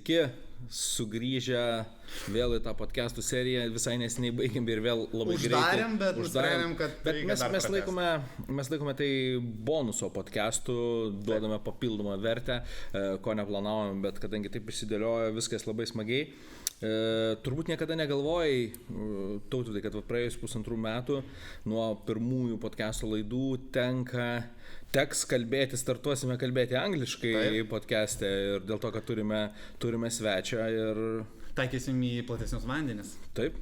Sveiki, sugrįžę vėl į tą podcastų seriją, visai nesiniai baigėm ir vėl labai greitai. Uždarėm, bet mes laikome tai bonuso podcastų, duodame papildomą vertę, ko neplanavom, bet kadangi taip išsidėliojo viskas labai smagiai. Turbūt niekada negalvojai, Tautvydai, kad praėjus 1,5 metų nuo pirmųjų podcastų laidų teks kalbėti, startuosime kalbėti angliškai podcast'e ir dėl to, kad turime svečią ir taikysim į platesnius vandenis. Taip.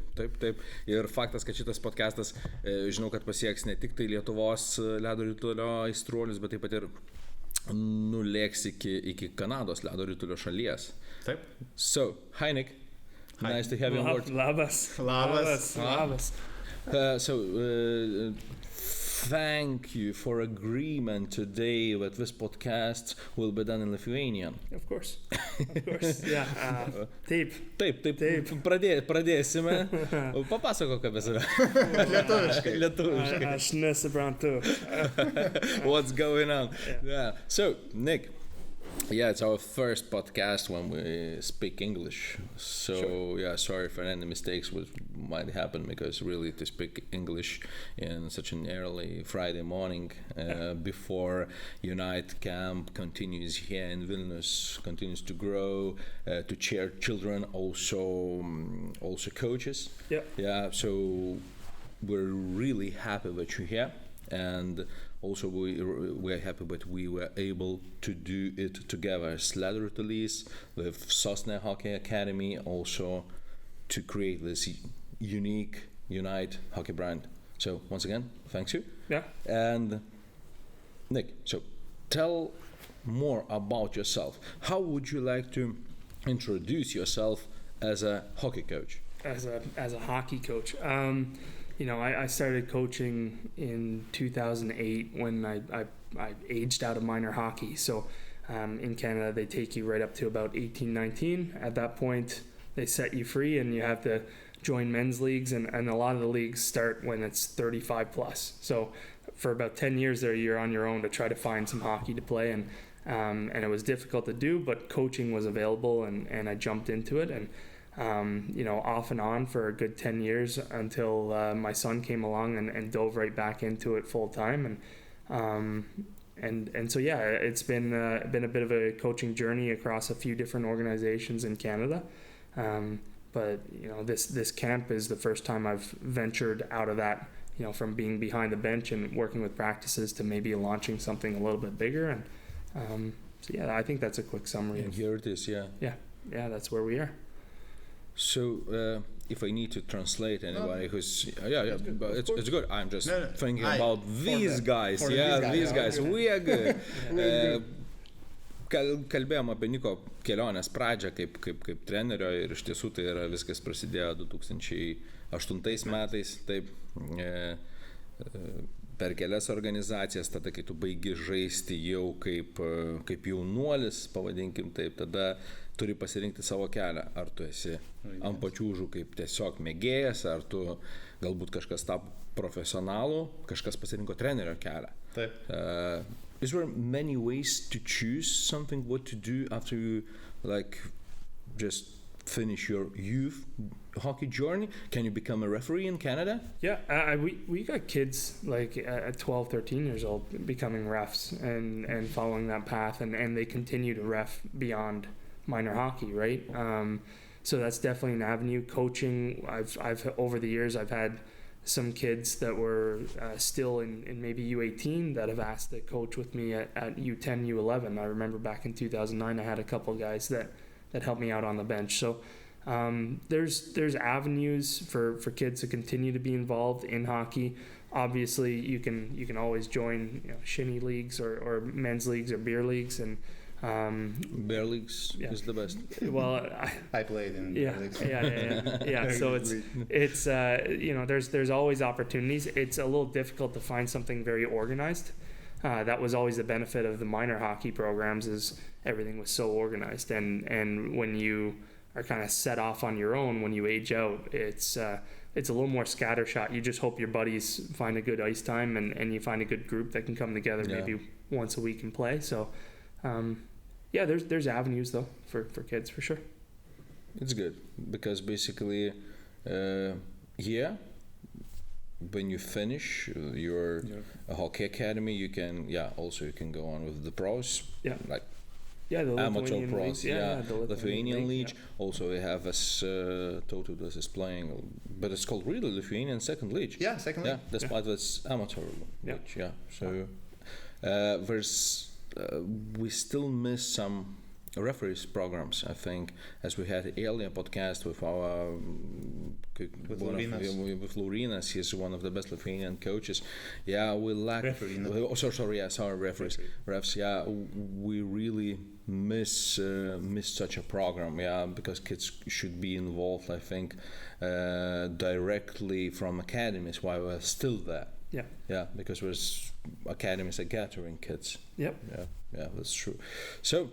Ir faktas, kad šitas podcastas, žinau, kad pasieks ne tik tai Lietuvos Ledoritulio aistruolius, bet taip pat ir nulėks iki Kanados Ledoritulio šalies. Taip. So, hi Nick. Hi. Nice to have you on board. Labas. Thank you for agreement today that this podcast will be done in Lithuanian. Of course. Yeah. Taip. Pradėsime. Papasakok apie save. Lietuviškai. Aš nesuprantu. What's going on? Yeah. So, Nick, it's our first podcast when we speak English. So, sure. Yeah, sorry for any mistakes which might happen, because really to speak English in such an early Friday morning before Unite Camp continues here in Vilnius, continues to grow, to chair children, also coaches. Yeah, so we're really happy that you're here. And also we're happy that we were able to do it together as Ledoritulys with Sosne Hockey Academy, also to create this unique Unite hockey brand. So once again, thanks you. Yeah. And Nick, so tell more about yourself. How would you like to introduce yourself as a hockey coach? As a hockey coach. I started coaching in 2008 when I aged out of minor hockey. So in Canada, they take you right up to about 18, 19. At that point, they set you free and you have to join men's leagues. And a lot of the leagues start when it's 35 plus. So for about 10 years there, you're on your own to try to find some hockey to play. And it was difficult to do, but coaching was available and I jumped into it. And off and on for a good 10 years until my son came along and dove right back into it full time. And so, yeah, it's been a bit of a coaching journey across a few different organizations in Canada. But this camp is the first time I've ventured out of that, from being behind the bench and working with practices to maybe launching something a little bit bigger. And so, yeah, I think that's a quick summary. And here it is, yeah. Yeah, that's where we are. So, if I need to translate anybody who's... it's good. I'm just thinking about these guys. These guys. We are good. Kalbėjom apie Nico kelionės pradžią kaip trenerio ir iš tiesų tai yra viskas prasidėjo 2008 metais. Taip, per kelias organizacijas, tada kai tu baigi žaisti jau kaip jaunuolis, pavadinkim taip, tada turi pasirinkti savo kelią. Ar tu esi ant pačiūžų kaip tiesiog mėgėjas, ar tu galbūt kažkas tapo profesionalu, kažkas pasirinko trenerio kelią. Taip. Is there many ways to choose something, what to do after you just finish your youth hockey journey? Can you become a referee in Canada? Yeah, we got kids at 12, 13 years old becoming refs and following that path, and they continue to ref beyond minor hockey, right? So that's definitely an avenue. Coaching, I've over the years I've had some kids that were still in maybe U18 that have asked to coach with me at U10, U11. I remember back in 2009 I had a couple guys that helped me out on the bench. So there's avenues for kids to continue to be involved in hockey. Obviously you can always join shinny leagues or men's leagues or beer leagues, and beer leagues is the best. Well, I played in beer leagues. Yeah. So it's there's always opportunities. It's a little difficult to find something very organized. That was always the benefit of the minor hockey programs, is everything was so organized, and when you are kind of set off on your own, when you age out, it's a little more scattershot. You just hope your buddies find a good ice time and you find a good group that can come together maybe once a week and play. So yeah, there's avenues though for kids for sure. It's good because basically, when you finish your hockey academy, you can go on with the pros. Yeah. Like the amateur Lithuanian pros. leagues. The Lithuanian league. Yeah. Also, we have as Tautvdas is playing, but it's called really Lithuanian second league. Yeah, second league. Yeah, despite it's amateur league. Yeah. So we still miss some referees programs, I think, as we had earlier podcast with our with Laurinas. He's one of the best Lithuanian coaches. Yeah, we lack referees. Refs. Yeah, we really miss such a program. Yeah, because kids should be involved, I think, directly from academies while we're still there. Yeah, because academies are gathering kids. Yep. Yeah, that's true. So.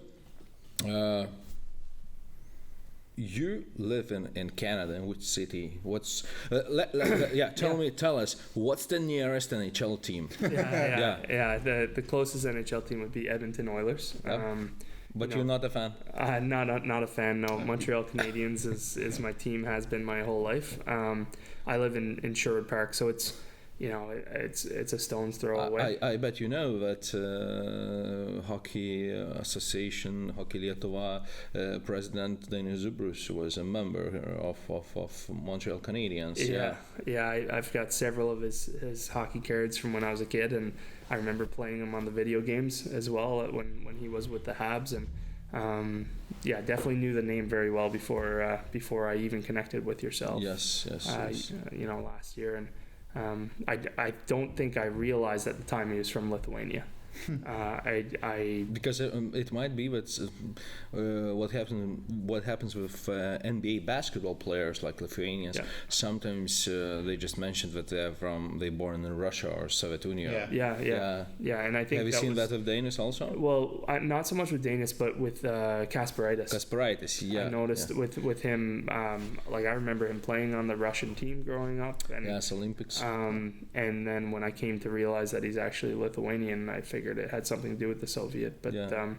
You live in Canada. In which city? What's tell us what's the nearest NHL team? The closest NHL team would be Edmonton Oilers. But you're not a fan? Not a fan. No, Montreal Canadiens is my team. Has been my whole life. I live in Sherwood Park, so it's a stone's throw away. I bet you know that Hockey Association, Hockey Lietuvą President Dainius Zubrus was a member of Montreal Canadiens. I've got several of his hockey cards from when I was a kid, and I remember playing him on the video games as well when he was with the Habs, and definitely knew the name very well before I even connected with yourself. Yes. Last year, and I don't think I realized at the time he was from Lithuania. Because it might be that what happens with NBA basketball players like Lithuanians. Yeah. Sometimes they just mentioned that they're born in Russia or Soviet Union. Yeah. And I think have you seen that with Danis also? Well, not so much with Danis, but with Kasparaitis. Yeah. I noticed with him. I remember him playing on the Russian team growing up. And, Olympics. And then when I came to realize that he's actually Lithuanian, I figured it had something to do with the Soviet, but so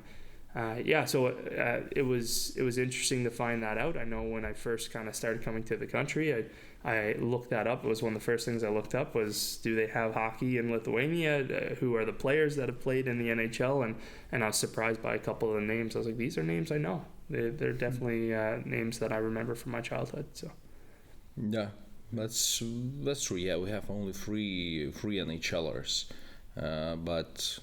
it was interesting to find that out. I know when I first kind of started coming to the country, I looked that up. It was one of the first things I looked up was, do they have hockey in Lithuania? Who are the players that have played in the NHL? And I was surprised by a couple of the names. I was like, these are names I know. They're definitely names that I remember from my childhood. So yeah, that's true. Yeah, we have only three NHLers. But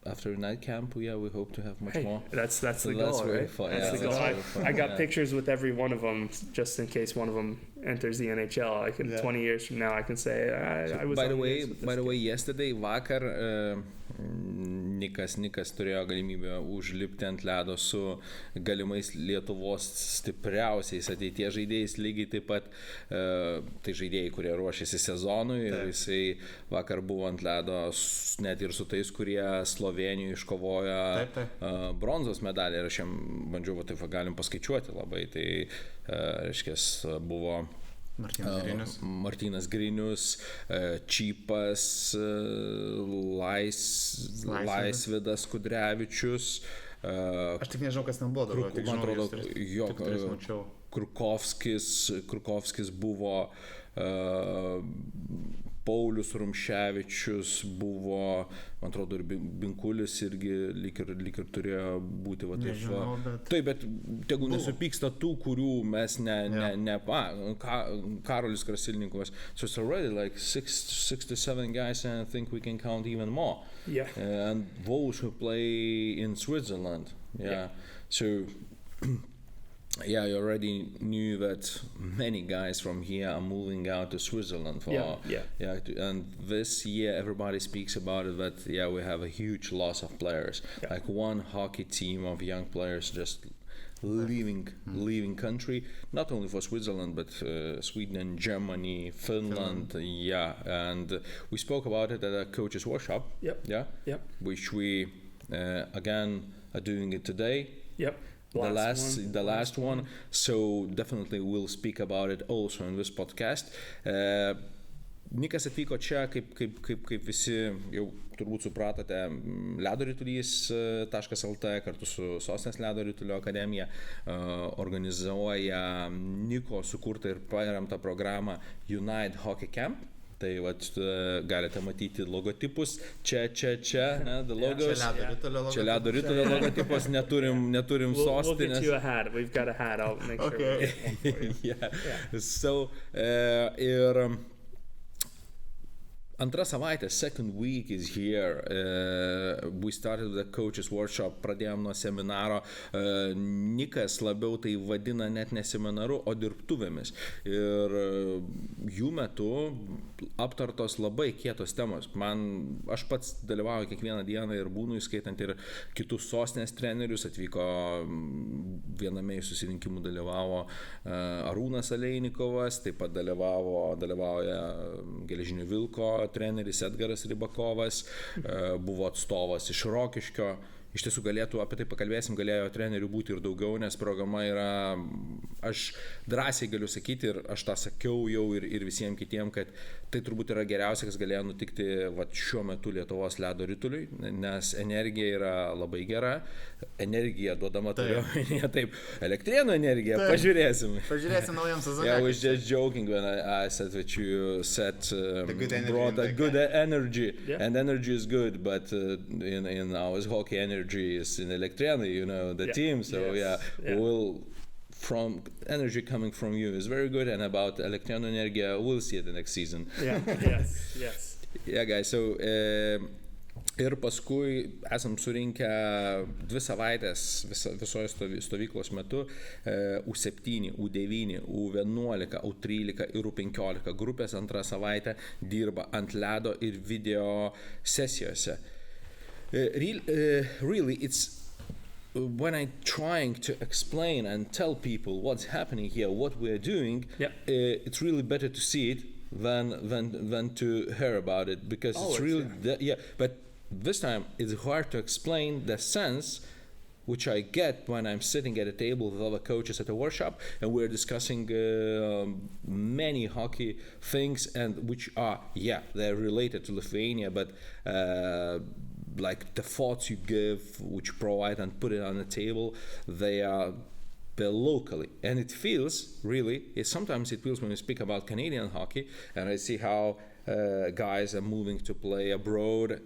after night camp, we hope to have much more. That's the goal, right? That's the goal. I got pictures with every one of them, just in case one of them enters the NHL. I can 20 years from now, I can say I was. By the way, yesterday, vakar, Nicas turėjo galimybę užlipti ant ledo su galimais Lietuvos stipriausiais ateities žaidėjais, lygiai taip pat tai žaidėjai, kurie ruošiasi sezonui, ir jisai vakar buvo ant ledo net ir su tais, kurie Slovėnijoje iškovojo bronzos medalį, ir aš jam bandžiau, taip galim paskaičiuoti labai, tai reiškia buvo Martynas Grinius, Čypas, Laisvydas Kudrevičius. Aš tik nežinau, kas ten buvo dabar. Man atrodo, Krukovskis buvo, Paulius Rumševičius buvo, man atrodo, ir Binkulis irgi lyg ir turėjo būti. Taip, bet tegu nesupyksta tų, kurių mes Karolis Krasilnikovas. So it's already like 6 to 7 guys, and I think we can count even more. Yeah. And those who play in Switzerland. Yeah. So yeah, you already knew that many guys from here are moving out to Switzerland and this year everybody speaks about it, that we have a huge loss of players. Like one hockey team of young players just leaving country, not only for Switzerland but Sweden, Germany, Finland. And we spoke about it at a coach's workshop. Which we again are doing it today. The last one. So definitely we'll speak about it also in this podcast. Nikas atvyko čia, kaip visi jau turbūt supratote, Ledoritulys.lt kartu su sostinės Ledoritulio akademija organizuoja Nico sukurtą ir paremtą programą Unite Hockey Camp. Tai galite matyti logotipus, čia, ne, the logos. Čia Ledoritulio logotipus, neturim sostinės. We'll get you a hat. We've got a hat. I'll make sure we get one for you. Yeah. So, antra savaitė, second week is here. We started the coaches workshop, pradėjom nuo seminaro. Nikas labiau tai vadina net ne seminaru, o dirbtuvėmis. Ir jų metu aptartos labai kietos temos. Aš pats dalyvauju kiekvieną dieną ir būnu, įskaitant ir kitus sostinės trenerius. Atvyko viename iš susirinkimų dalyvavo Arūnas Aleinikovas, taip pat dalyvauja Geležinio Vilko treneris Edgaras Rybakovas, buvo atstovas iš Rokiškio. Iš tiesų apie tai pakalbėsim, galėjo trenerių būti ir daugiau, nes programa yra, aš drąsiai galiu sakyti ir aš tą sakiau jau ir visiems kitiems, kad tai turbūt yra geriausia, kas galėjo nutikti šiuo metu Lietuvos ledo rituliui, nes energija yra labai gera, energija duodama taip, elektrėnų energija, pažiūrėsim. Pažiūrėsim naujam sezonui. Yeah, I was just joking when I said that you said brought a good energy, and energy is good, but in our hockey energy is in Elektrėnai, the team, so we'll from energy coming from you is very good, and about Elektrėnų energy we'll see it the next season. Yes. Yeah, guys, so ir paskui esam surinkę 2 savaitės visoje stovyklos metu U7, U9, U11, U13 ir U15 grupės antrą savaitę dirba ant ledo ir video sesijose. Really, it's when I'm trying to explain and tell people what's happening here, what we're doing, it's really better to see it than to hear about it, because it's really but this time it's hard to explain the sense which I get when I'm sitting at a table with other coaches at a workshop and we're discussing many hockey things, and which are they're related to Lithuania, but like the thoughts you give, which you provide and put it on the table, they're locally. And it feels, really, sometimes it feels when we speak about Canadian hockey, and I see how guys are moving to play abroad,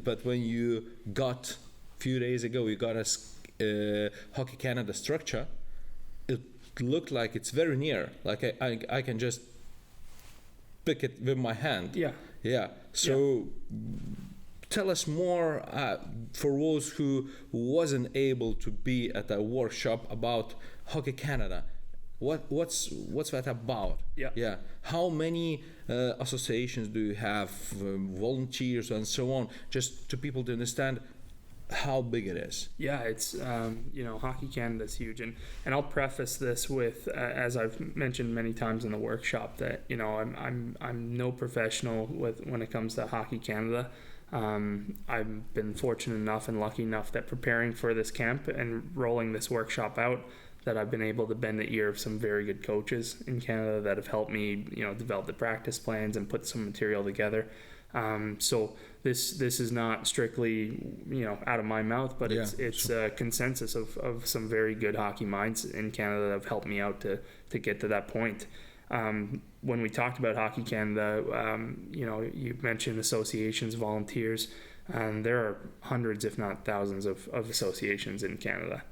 but when you got, few days ago, you got a Hockey Canada structure, it looked like it's very near, like I can just pick it with my hand. So tell us more for those who wasn't able to be at a workshop about Hockey Canada. What's that about? How many associations do you have, volunteers and so on, just to people to understand how big it is? It's Hockey Canada is huge, and I'll preface this with as I've mentioned many times in the workshop, that I'm no professional when it comes to Hockey Canada. I've been fortunate enough and lucky enough that preparing for this camp and rolling this workshop out, that I've been able to bend the ear of some very good coaches in Canada that have helped me, develop the practice plans and put some material together. So this is not strictly, out of my mouth, but it's a consensus of some very good hockey minds in Canada that have helped me out to get to that point. When we talked about Hockey Canada, you mentioned associations, volunteers, and there are hundreds, if not thousands, of associations in Canada.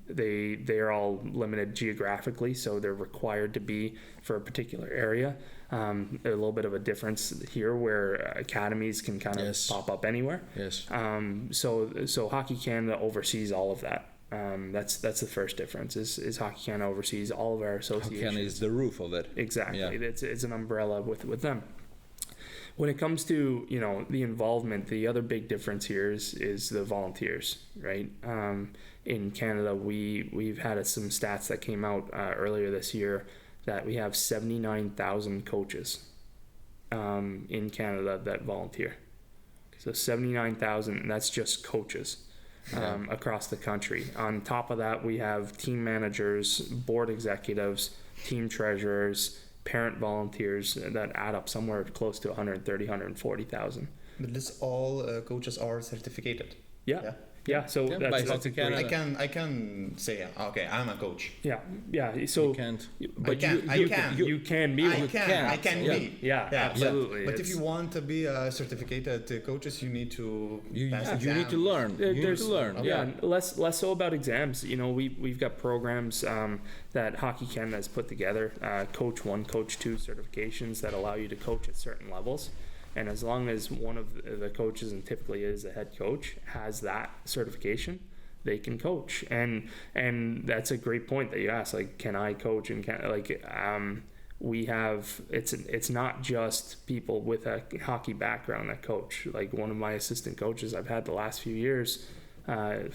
They are all limited geographically, so they're required to be for a particular area. A little bit of a difference here, where academies can kind of pop up anywhere. So Hockey Canada oversees all of that. That's the first difference. Is Hockey Canada oversees all of our associations. Hockey Canada is the roof of it. Exactly. It's an umbrella with them. When it comes to the involvement, the other big difference here is the volunteers, right? In Canada, we've had some stats that came out earlier this year that we have 79,000 coaches in Canada that volunteer. So 79,000, and that's just coaches across the country. On top of that, we have team managers, board executives, team treasurers, parent volunteers that add up somewhere close to 130, 140,000. But this all coaches are certificated. Yeah. So by that's Hockey Canada. I can say, okay, I'm a coach. Yeah. So You can't. but I can. you can be. I can be. Yeah, absolutely. But if you want to be a certificated coaches, you need to pass You need to learn. You need to learn. Yeah, less so about exams. We've got programs that Hockey Canada has put together, Coach 1, Coach 2 certifications that allow you to coach at certain levels. And as long as one of the coaches, and typically is the head coach, has that certification, they can coach. And that's a great point that you asked. Like, can I coach? And we have, it's not just people with a hockey background that coach. Like, one of my assistant coaches I've had the last few years,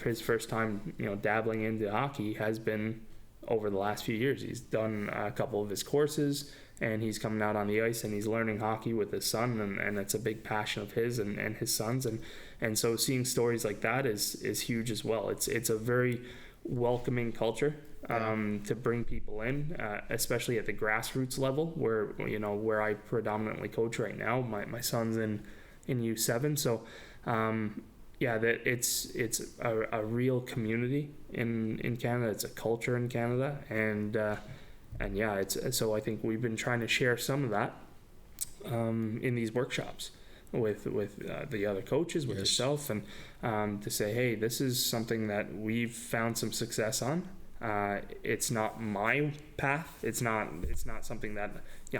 his first time, dabbling into hockey has been over the last few years. He's done a couple of his courses, and he's coming out on the ice and he's learning hockey with his son, and it's a big passion of his and his son's, and so seeing stories like that is huge as well. It's a very welcoming culture to bring people in, especially at the grassroots level where I predominantly coach right now. My son's in U7, so that it's a real community in Canada. It's a culture in Canada, and so I think we've been trying to share some of that in these workshops with the other coaches, with yourself, and to say, hey, this is something that we've found some success on. It's not my path. It's not something that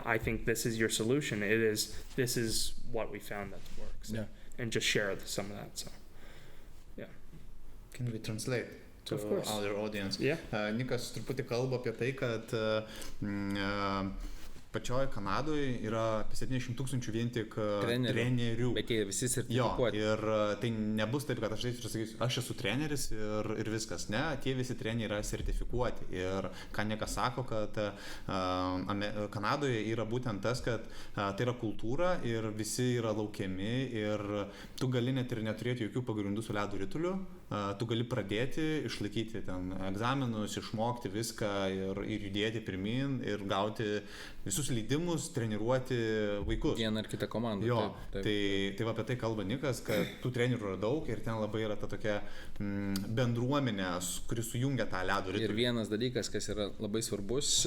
I think this is your solution. This is what we found that works. Yeah. And just share some of that. So yeah. Can we translate to our audience? Yeah. Nikas truputį kalba apie tai, kad pačioje Kanadoje yra apie 700 tūkstančių vien tik trenerių. Bet jie visi sertifikuoti. Ir tai nebus taip, kad aš sakysiu, aš esu treneris ir viskas. Ne, tie visi treneriai yra sertifikuoti. Ir ką Nikas sako, kad Kanadoje yra būtent tas, kad tai yra kultūra ir visi yra laukiami ir tu gali net ir neturėti jokių pagrindų su ledo rituliu. Tu gali pradėti, išlaikyti ten egzaminus, išmokti viską ir judėti pirmin ir gauti visus leidimus treniruoti vaikus. Vieną ar kitą komandą. Jo, taip. Tai apie tai kalba Nikas, kad tų trenerių yra daug ir ten labai yra ta tokia bendruomenė, kuris sujungia tą ledo ritulį. Ir vienas dalykas, kas yra labai svarbus,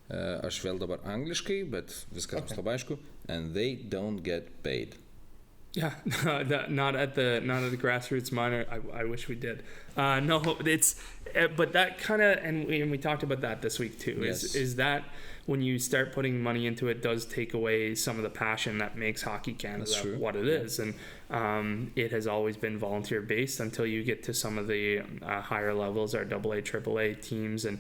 aš vėl dabar angliškai, bet viskas bus labai aišku, and they don't get paid. Yeah, not at the grassroots minor. I wish we did. No, it's but that kind of, and we talked about that this week too. Yes. Is that when you start putting money into it, does take away some of the passion that makes Hockey Canada what it is, and it has always been volunteer based until you get to some of the higher levels, our AA, AAA teams, and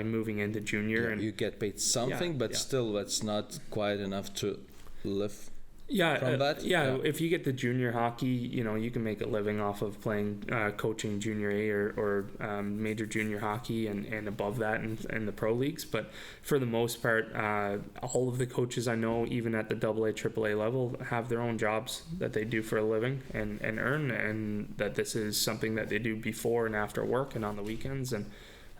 moving into junior. Yeah, and you get paid something, but still that's not quite enough to live. From that? If you get the junior hockey, you can make a living off of playing, coaching junior A or major junior hockey and above that in the pro leagues. But for the most part, all of the coaches I know, even at the AA, AAA level, have their own jobs that they do for a living and earn, and that this is something that they do before and after work and on the weekends, and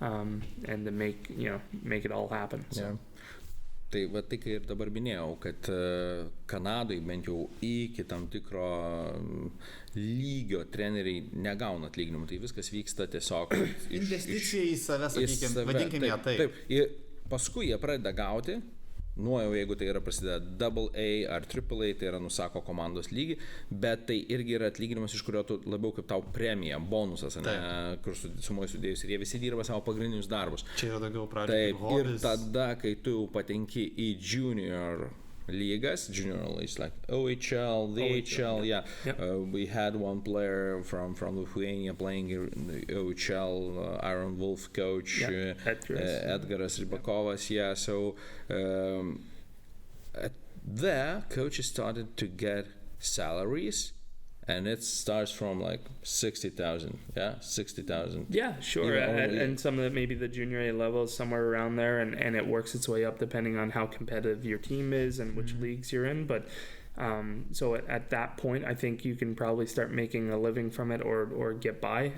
to make it all happen. So. Yeah. Tai va tai, kai ir dabar minėjau, kad Kanadai bent jau iki tam tikro lygio treneriai negauna atlyginimų, tai viskas vyksta tiesiog investicija į save, sakykime, vadinkime ją taip. Taip, ir paskui jie pradeda gauti, jeigu tai yra prasideda AA ar AAA, tai yra nusako komandos lygį, bet tai irgi yra atlyginimas, iš kurio tu labiau kaip tau premija, bonusas, kur sumoji sudėjus, ir jie visi dirba savo pagrindinius darbus. Čia yra daugiau pradžių kaip hobis. Ir tada, kai tu patenki į junior leagues, junior leagues like OHL, DHL, we had one player from Lithuania playing in the OHL, Iron Wolf coach, Edgaras Rybakovas, so there coaches started to get salaries, and it starts from like 60,000. Yeah, sure. And some of the, maybe the junior A level is somewhere around there, and it works its way up depending on how competitive your team is and which leagues you're in. But so at that point, I think you can probably start making a living from it or get by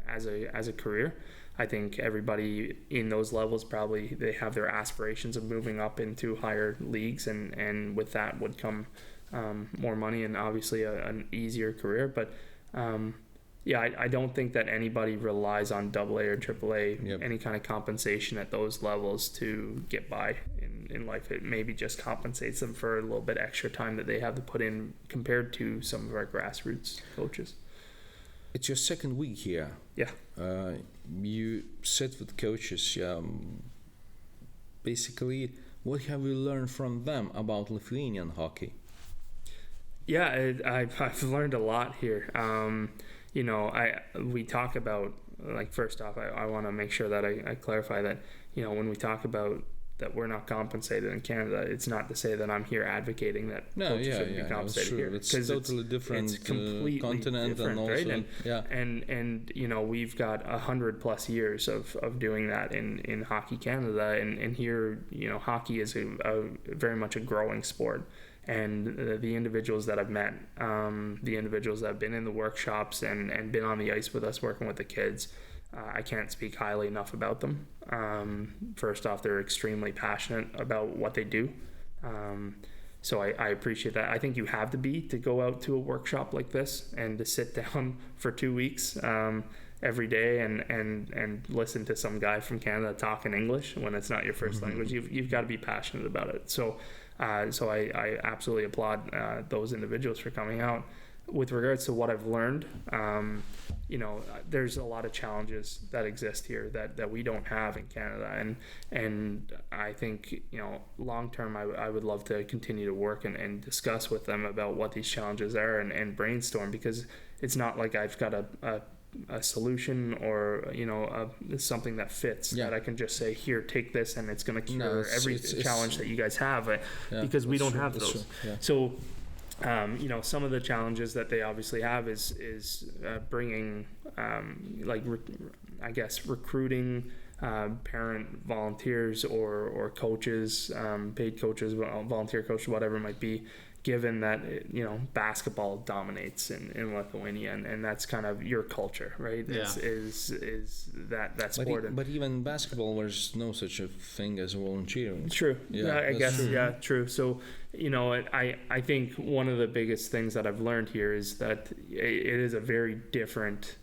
as a career. I think everybody in those levels probably they have their aspirations of moving up into higher leagues, and with that would come more money and obviously an easier career. But I don't think that anybody relies on AA or AAA, any kind of compensation at those levels to get by in life. It maybe just compensates them for a little bit extra time that they have to put in compared to some of our grassroots coaches. It's your second week here. Yeah. You sit with coaches. Basically, what have you learned from them about Lithuanian hockey? Yeah, I've learned a lot here. We talk about, like, first off, I want to make sure that I clarify that, when we talk about that we're not compensated in Canada, it's not to say that I'm here advocating that coaches shouldn't be compensated here. It's totally different. It's completely continent different, and also, right? And we've got 100+ years of doing that in Hockey Canada, and here, hockey is a very much a growing sport. And the individuals that I've met, the individuals that have been in the workshops and been on the ice with us working with the kids, I can't speak highly enough about them. First off, they're extremely passionate about what they do. So I appreciate that. I think you have to go out to a workshop like this and to sit down for 2 weeks every day and listen to some guy from Canada talk in English when it's not your first language. You've got to be passionate about it. So I absolutely applaud those individuals for coming out. With regards to what I've learned, there's a lot of challenges that exist here that we don't have in Canada, and I think long term I would love to continue to work and discuss with them about what these challenges are and brainstorm, because it's not like I've got a solution or something that fits that I can just say, here, take this and it's going to cure every challenge that you guys have, because we don't have those. So some of the challenges that they obviously have is bringing recruiting parent volunteers or coaches, paid coaches, volunteer coaches, whatever it might be, given that basketball dominates in Lithuania, and that's kind of your culture, right? Is that sport? But even basketball, there's no such a thing as volunteering. True. I guess true. True. So I think one of the biggest things that I've learned here is that it is a very different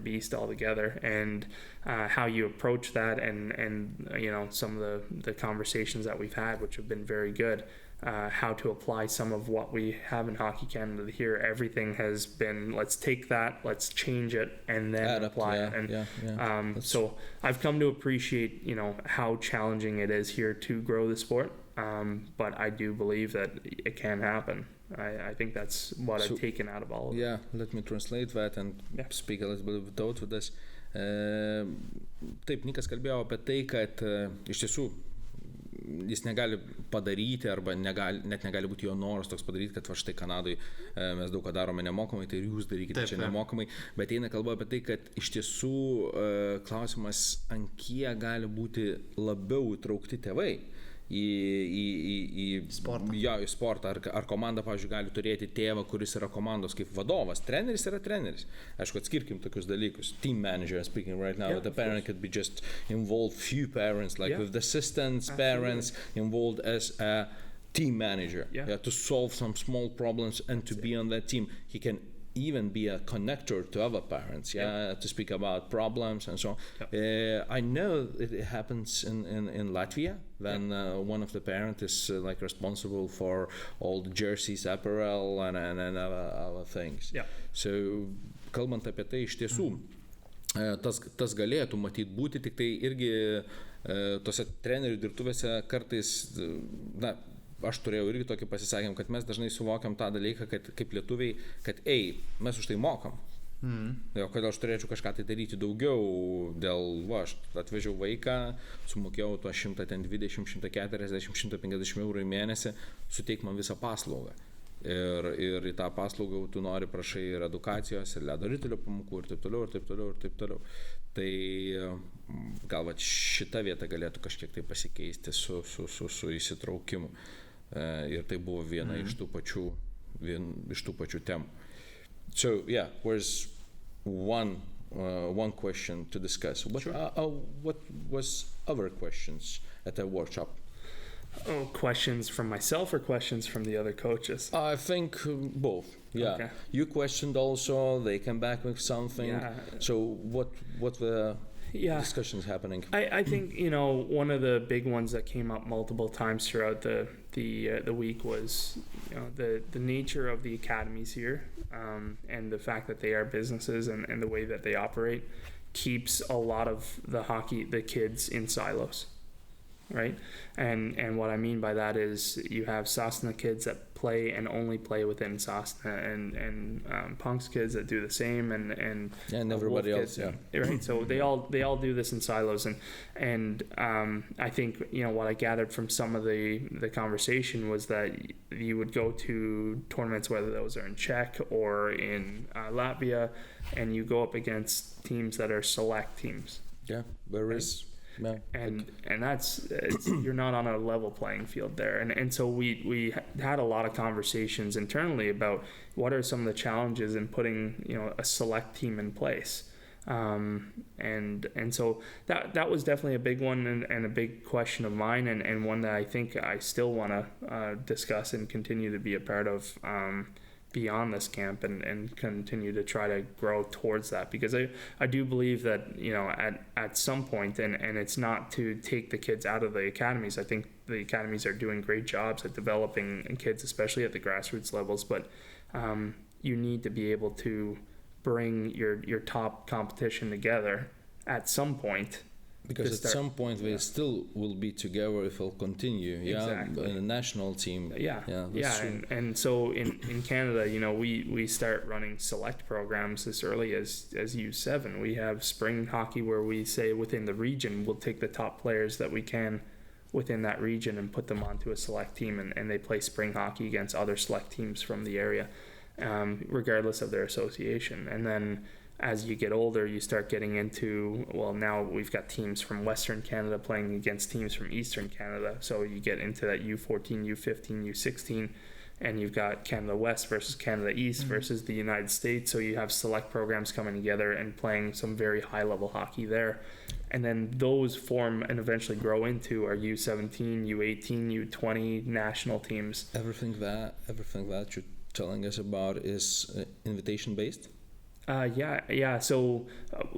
beast altogether, and how you approach that, and some of the conversations that we've had, which have been very good. How to apply some of what we have in Hockey Canada here. Everything has been, let's take that, let's change it, and then apply it. So I've come to appreciate, how challenging it is here to grow the sport. But I do believe that it can happen. I think that's what I've taken out of all of it. Yeah, let me translate that and speak a little bit without this. Taip, Nikas kalbėjo apie tai, kad iš tiesų jis negali padaryti arba net negali būti jo noras toks padaryti, kad va štai Kanadai mes daug ką darome nemokamai, tai ir jūs darykite čia nemokamai, bet eina kalba apie tai, kad iš tiesų klausimas, ant kiek gali būti labiau įtraukti tėvai į sportą. Į sportą. Ar komanda, pavyzdžiui, gali turėti tėvą, kuris yra komandos kaip vadovas. Treneris yra treneris. Aišku, atskirkim tokius dalykus. Team manager, speaking right now, the parent could be just involved, few parents, like with the assistants, parents involved as a team manager to solve some small problems and to be on that team. He can even be a connector to other parents, to speak about problems and so on. I know it happens in Latvia when one of the parents is responsible for all the jerseys, apparel and other things. So, kalbant apie tai, iš tiesų, tas galėtų matyti būti, tik tai irgi tose trenerių dirbtuvėse kartais, aš turėjau irgi tokį pasisakymą, kad mes dažnai suvokiam tą dalyką, kad kaip lietuviai, kad mes už tai mokam. Kodėl aš turėčiau kažką tai daryti daugiau, aš atvežiau vaiką, sumokėjau to 120, 140, 150 eurų į mėnesį, suteik man visą paslaugą. Ir į tą paslaugą tu nori, prašai ir edukacijos, ir Ledoritulio pamokų, ir taip toliau, ir taip toliau, ir taip toliau. Tai gal šita vieta galėtų kažkiek tai pasikeisti su įsitraukimu. Ir tai buvo viena iš tų pačių temų. So, where's one one question to discuss. What was other questions at the workshop? Oh, questions from myself or questions from the other coaches? I think both. Yeah. Okay. You questioned also. They came back with something. Yeah. So what were discussions happening? I think one of the big ones that came up multiple times throughout the week was the nature of the academies here, and the fact that they are businesses and the way that they operate keeps a lot of the kids in silos. Right, and what I mean by that is you have Sasna kids that play and only play within Sasna, and Punk's kids that do the same, and everybody else, right. So they all do this in silos, and I think what I gathered from some of the conversation was that you would go to tournaments, whether those are in Czech or in Latvia, and you go up against teams that are select teams. Yeah, whereas. No. And that's you're not on a level playing field there, and so we had a lot of conversations internally about what are some of the challenges in putting a select team in place, and so that was definitely a big one and a big question of mine, and one that I think I still want to discuss and continue to be a part of beyond this camp, and continue to try to grow towards that, because I do believe that at some point, and it's not to take the kids out of the academies. I think the academies are doing great jobs at developing kids, especially at the grassroots levels, but you need to be able to bring your top competition together at some point. Because at some point they still will be together if they'll continue, Exactly. In a national team. And so in Canada, we start running select programs as early as U7. We have spring hockey where we say within the region we'll take the top players that we can within that region and put them onto a select team, and they play spring hockey against other select teams from the area, regardless of their association. And then as you get older, you start getting into, now we've got teams from Western Canada playing against teams from Eastern Canada. So you get into that U14, U15, U16, and you've got Canada West versus Canada East versus the United States. So you have select programs coming together and playing some very high-level hockey there. And then those form and eventually grow into our U17, U18, U20 national teams. Everything that you're telling us about is invitation-based? So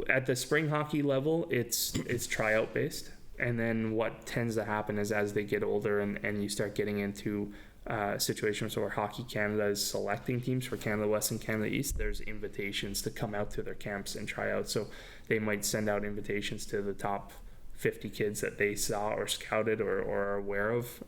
at the spring hockey level, it's tryout based, and then what tends to happen is as they get older and you start getting into situations where Hockey Canada is selecting teams for Canada West and Canada East, there's invitations to come out to their camps and try out. So they might send out invitations to the top 50 kids that they saw or scouted or are aware of,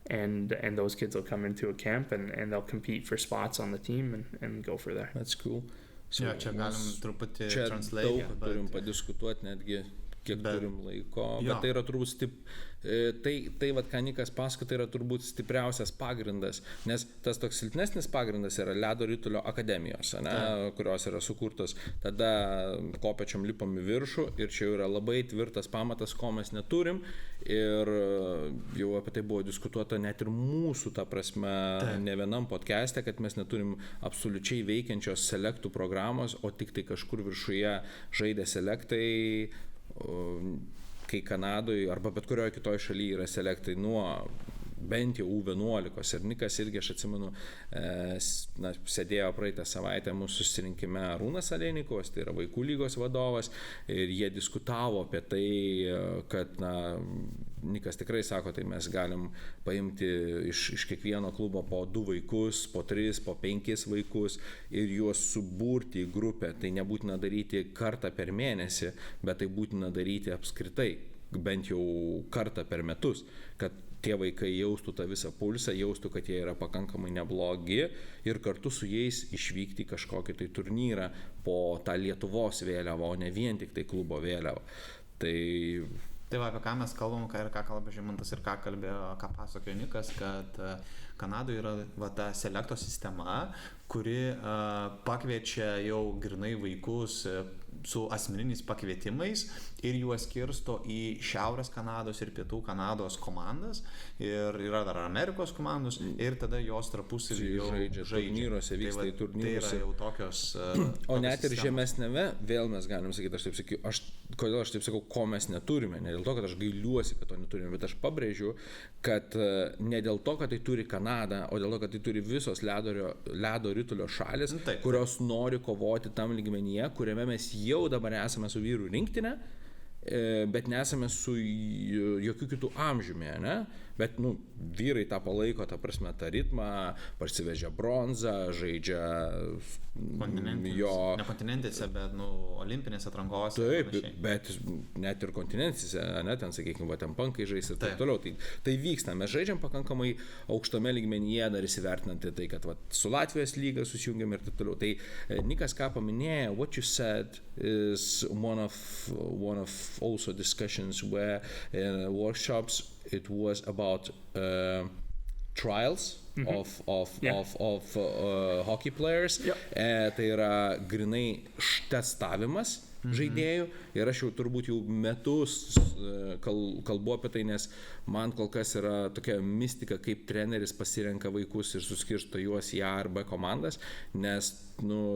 and those kids will come into a camp and they'll compete for spots on the team and go for there. That's cool. Čia galim truputį translate. Čia daug turim padiskutuoti, netgi kiek turim laiko, bet tai yra turbūt tai vat, ką Nikas pasako, tai yra turbūt stipriausias pagrindas, nes tas toks silpnesnis pagrindas yra Ledoritulio akademijos, kurios yra sukurtos, tada kopečiam lipam į viršų ir čia yra labai tvirtas pamatas, ko mes neturim, ir jau apie tai buvo diskutuota net ir mūsų, ta prasme, ne vienam podcast'e, kad mes neturim absoliučiai veikiančios selektų programos, o tik tai kažkur viršuje žaidė selektai, kai Kanadoje arba bet kurioje kitoje šalyje yra selektai nuo bent jau U11, ir Nikas irgi, aš atsimenu, sėdėjo praeitą savaitę mūsų susirinkime Arūnas Alenikovas, tai yra vaikų lygos vadovas, ir jie diskutavo apie tai, kad Nikas tikrai sako, tai mes galim paimti iš kiekvieno klubo po 2 vaikus, po 3, po 5 vaikus ir juos suburti į grupę. Tai nebūtina daryti kartą per mėnesį, bet tai būtina daryti apskritai, bent jau kartą per metus, kad tie vaikai jaustų tą visą pulsą, jaustų, kad jie yra pakankamai neblogi ir kartu su jais išvykti į kažkokį tai turnyrą po tą Lietuvos vėliavą, o ne vien tik tai klubo vėliavą. Tai va, apie ką mes kalbam, ir ką kalbė Žymantas, ir ką pasakojo Nikas, kad Kanadoje yra ta selekto sistema, kuri pakviečia jau grinai vaikus su asmeniniais pakvietimais ir juos skirsto į Šiaurės Kanados ir Pietų Kanados komandas ir yra dar Amerikos komandos ir tada jos tarpusavy žaidžia turnyruose, vyksta į turnyruose. Tai yra jau tokios o net ir žemesnėme, vėl mes galim sakyti, aš taip sakiau, kodėl aš taip sakau, ko mes neturime, ne dėl to, kad aš gailiuosi, kad to neturime, bet aš pabrėžiu, kad ne dėl to, kad tai turi Kanada, o dėl to, kad tai turi visos ledo ritulio šalis, kurios nori kovoti tam lygmenyje, kuriame mes jau dabar esame su vyrų rinktinė, bet nesame su jokių kitų amžiumi, ne? Bet, vyrai tą palaiko, ta prasme, tą ritmą, parsivežia bronzą, žaidžia ne kontinentėse, bet, olimpinėse atrankose. Taip, bet net ir kontinentėse, ne, ten, sakykime, ten pankai žais ir taip toliau. Tai vyksta, mes žaidžiam pakankamai aukštame lygmenyje, dar įsivertinant tai, kad su Latvijos lyga susijungiam ir taip toliau. Tai Nikas ką paminėjo, what you said is one of also discussions where workshops it was about trials of hockey players. Tai yra grinai testavimas žaidėjų ir aš jau turbūt metus kalbu apie tai, nes man kol kas yra tokia mistika, kaip treneris pasirenka vaikus ir suskirsto juos į A ar B komandas, nes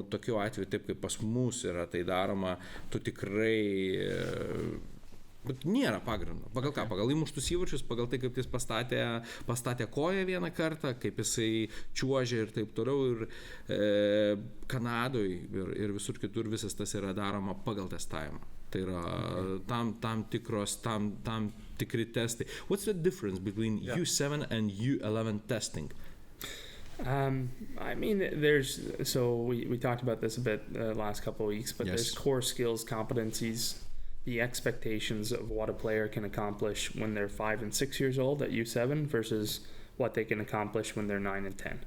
tokiu atveju, taip kaip pas mus yra tai daroma, tu tikrai bet nėra pagrindo. Pagal ką? Pagal įmuštus įvarčius, pagal tai, kaip jis pastatė koją vieną kartą, kaip jisai čiuožė ir taip toliau. Ir Kanadoje ir visur kitur visas tas yra daroma pagal testavimą. Tai yra tam tikri testai. What's the difference between U7 and U11 testing? I mean, we talked about this a bit the last couple of weeks, but there's core skills, competencies, the expectations of what a player can accomplish when they're 5 and 6 years old at U7 versus what they can accomplish when they're 9 and 10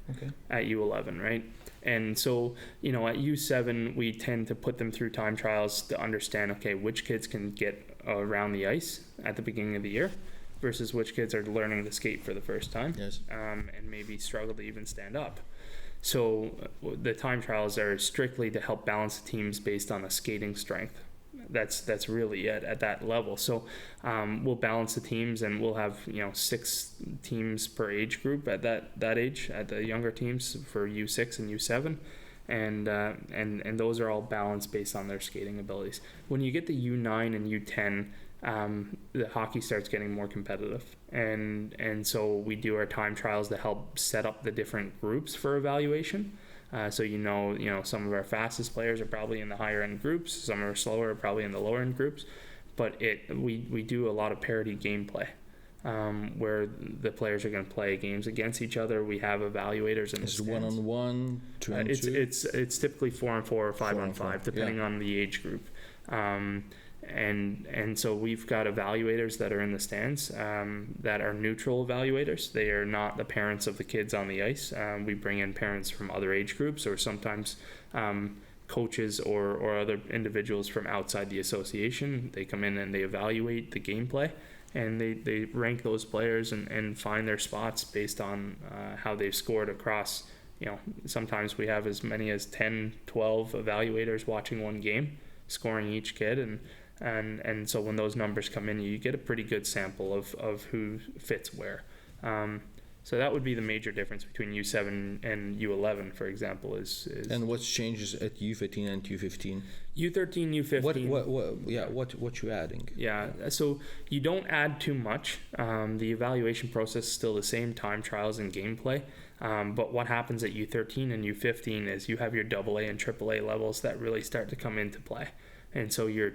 at U11, right? And so, at U7, we tend to put them through time trials to understand, okay, which kids can get around the ice at the beginning of the year versus which kids are learning to skate for the first time and maybe struggle to even stand up. So the time trials are strictly to help balance the teams based on a skating strength. That's really it at that level. So we'll balance the teams and we'll have 6 teams per age group at that age, at the younger teams for U6 and U7, and those are all balanced based on their skating abilities. When you get to U9 and U10, the hockey starts getting more competitive, and so we do our time trials to help set up the different groups for evaluation. So some of our fastest players are probably in the higher end groups, some are slower, probably in the lower end groups, but we do a lot of parity gameplay, where the players are going to play games against each other. We have evaluators in the stands. 1-on-1, 2-on-2? It's typically 4-on-4 or 5-on-5, depending on the age group. And so we've got evaluators that are in the stands that are neutral evaluators. They are not the parents of the kids on the ice. We bring in parents from other age groups, or sometimes coaches or other individuals from outside the association. They come in and they evaluate the gameplay, and they rank those players and find their spots based on how they've scored across. Sometimes we have as many as 10, 12 evaluators watching one game, scoring each kid, and so when those numbers come in, you get a pretty good sample of who fits where. So that would be the major difference between U7 and U11, for example. And what changes at U13 and U15? U13, U15. What you adding? Yeah, so you don't add too much. The evaluation process is still the same, time trials and gameplay. But what happens at U13 and U15 is you have your AA and AAA levels that really start to come into play. And so your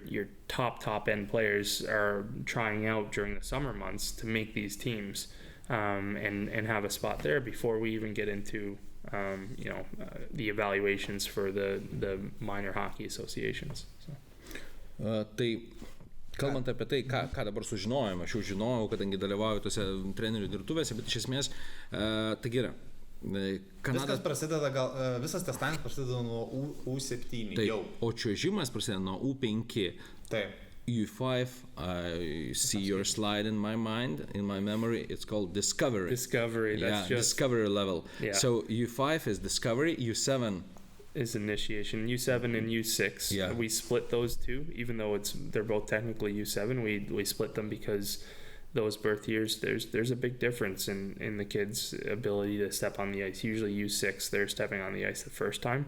top end players are trying out during the summer months to make these teams and have a spot there before we even get into the evaluations for the minor hockey associations. So. Kalbant apie tai, ką dabar sužinojom, aš jau žinojau, kadangi dalyvauju tose trenerių dirbtuvėse, bet iš esmės, tai yra. Visas testavimas prasideda nuo U7 jau. O čiuožimas prasideda nuo U5. Taip. U5, I see your slide in my mind, in my memory, it's called Discovery. Discovery, that's just... Discovery level. Yeah. So U5 is Discovery, U7 is initiation. U7 and U6. Yeah. We split those two, even though they're both technically U7. We split them because those birth years, there's a big difference in the kids' ability to step on the ice. Usually U6, they're stepping on the ice the first time.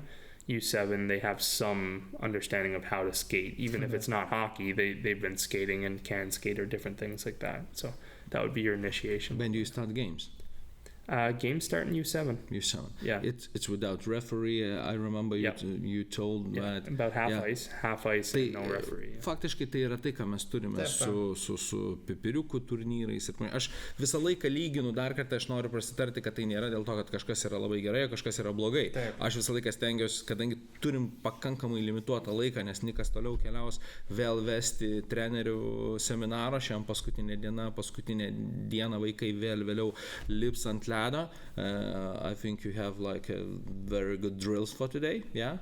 U7, they have some understanding of how to skate, even if it's not hockey. They've been skating and can skate or different things like that. So that would be your initiation. When do you start games? Games start in U7. U7. Yeah. It's without referee. I remember you told that. About half ice and no referee. Faktiškai tai yra tai, ką mes turime su pipiriukų turnyrais. Aš visą laiką lyginu, dar kartą aš noriu prasitarti, kad tai nėra dėl to, kad kažkas yra labai gerai, o kažkas yra blogai. Aš visą laiką stengiuosi, kadangi turim pakankamai limituotą laiką, nes Nikas toliau keliaus vėl vesti trenerių seminarą. Šiandien paskutinė diena vaikai vėliau lips ant Ledo. I think you have like a very good drills for today. Yeah.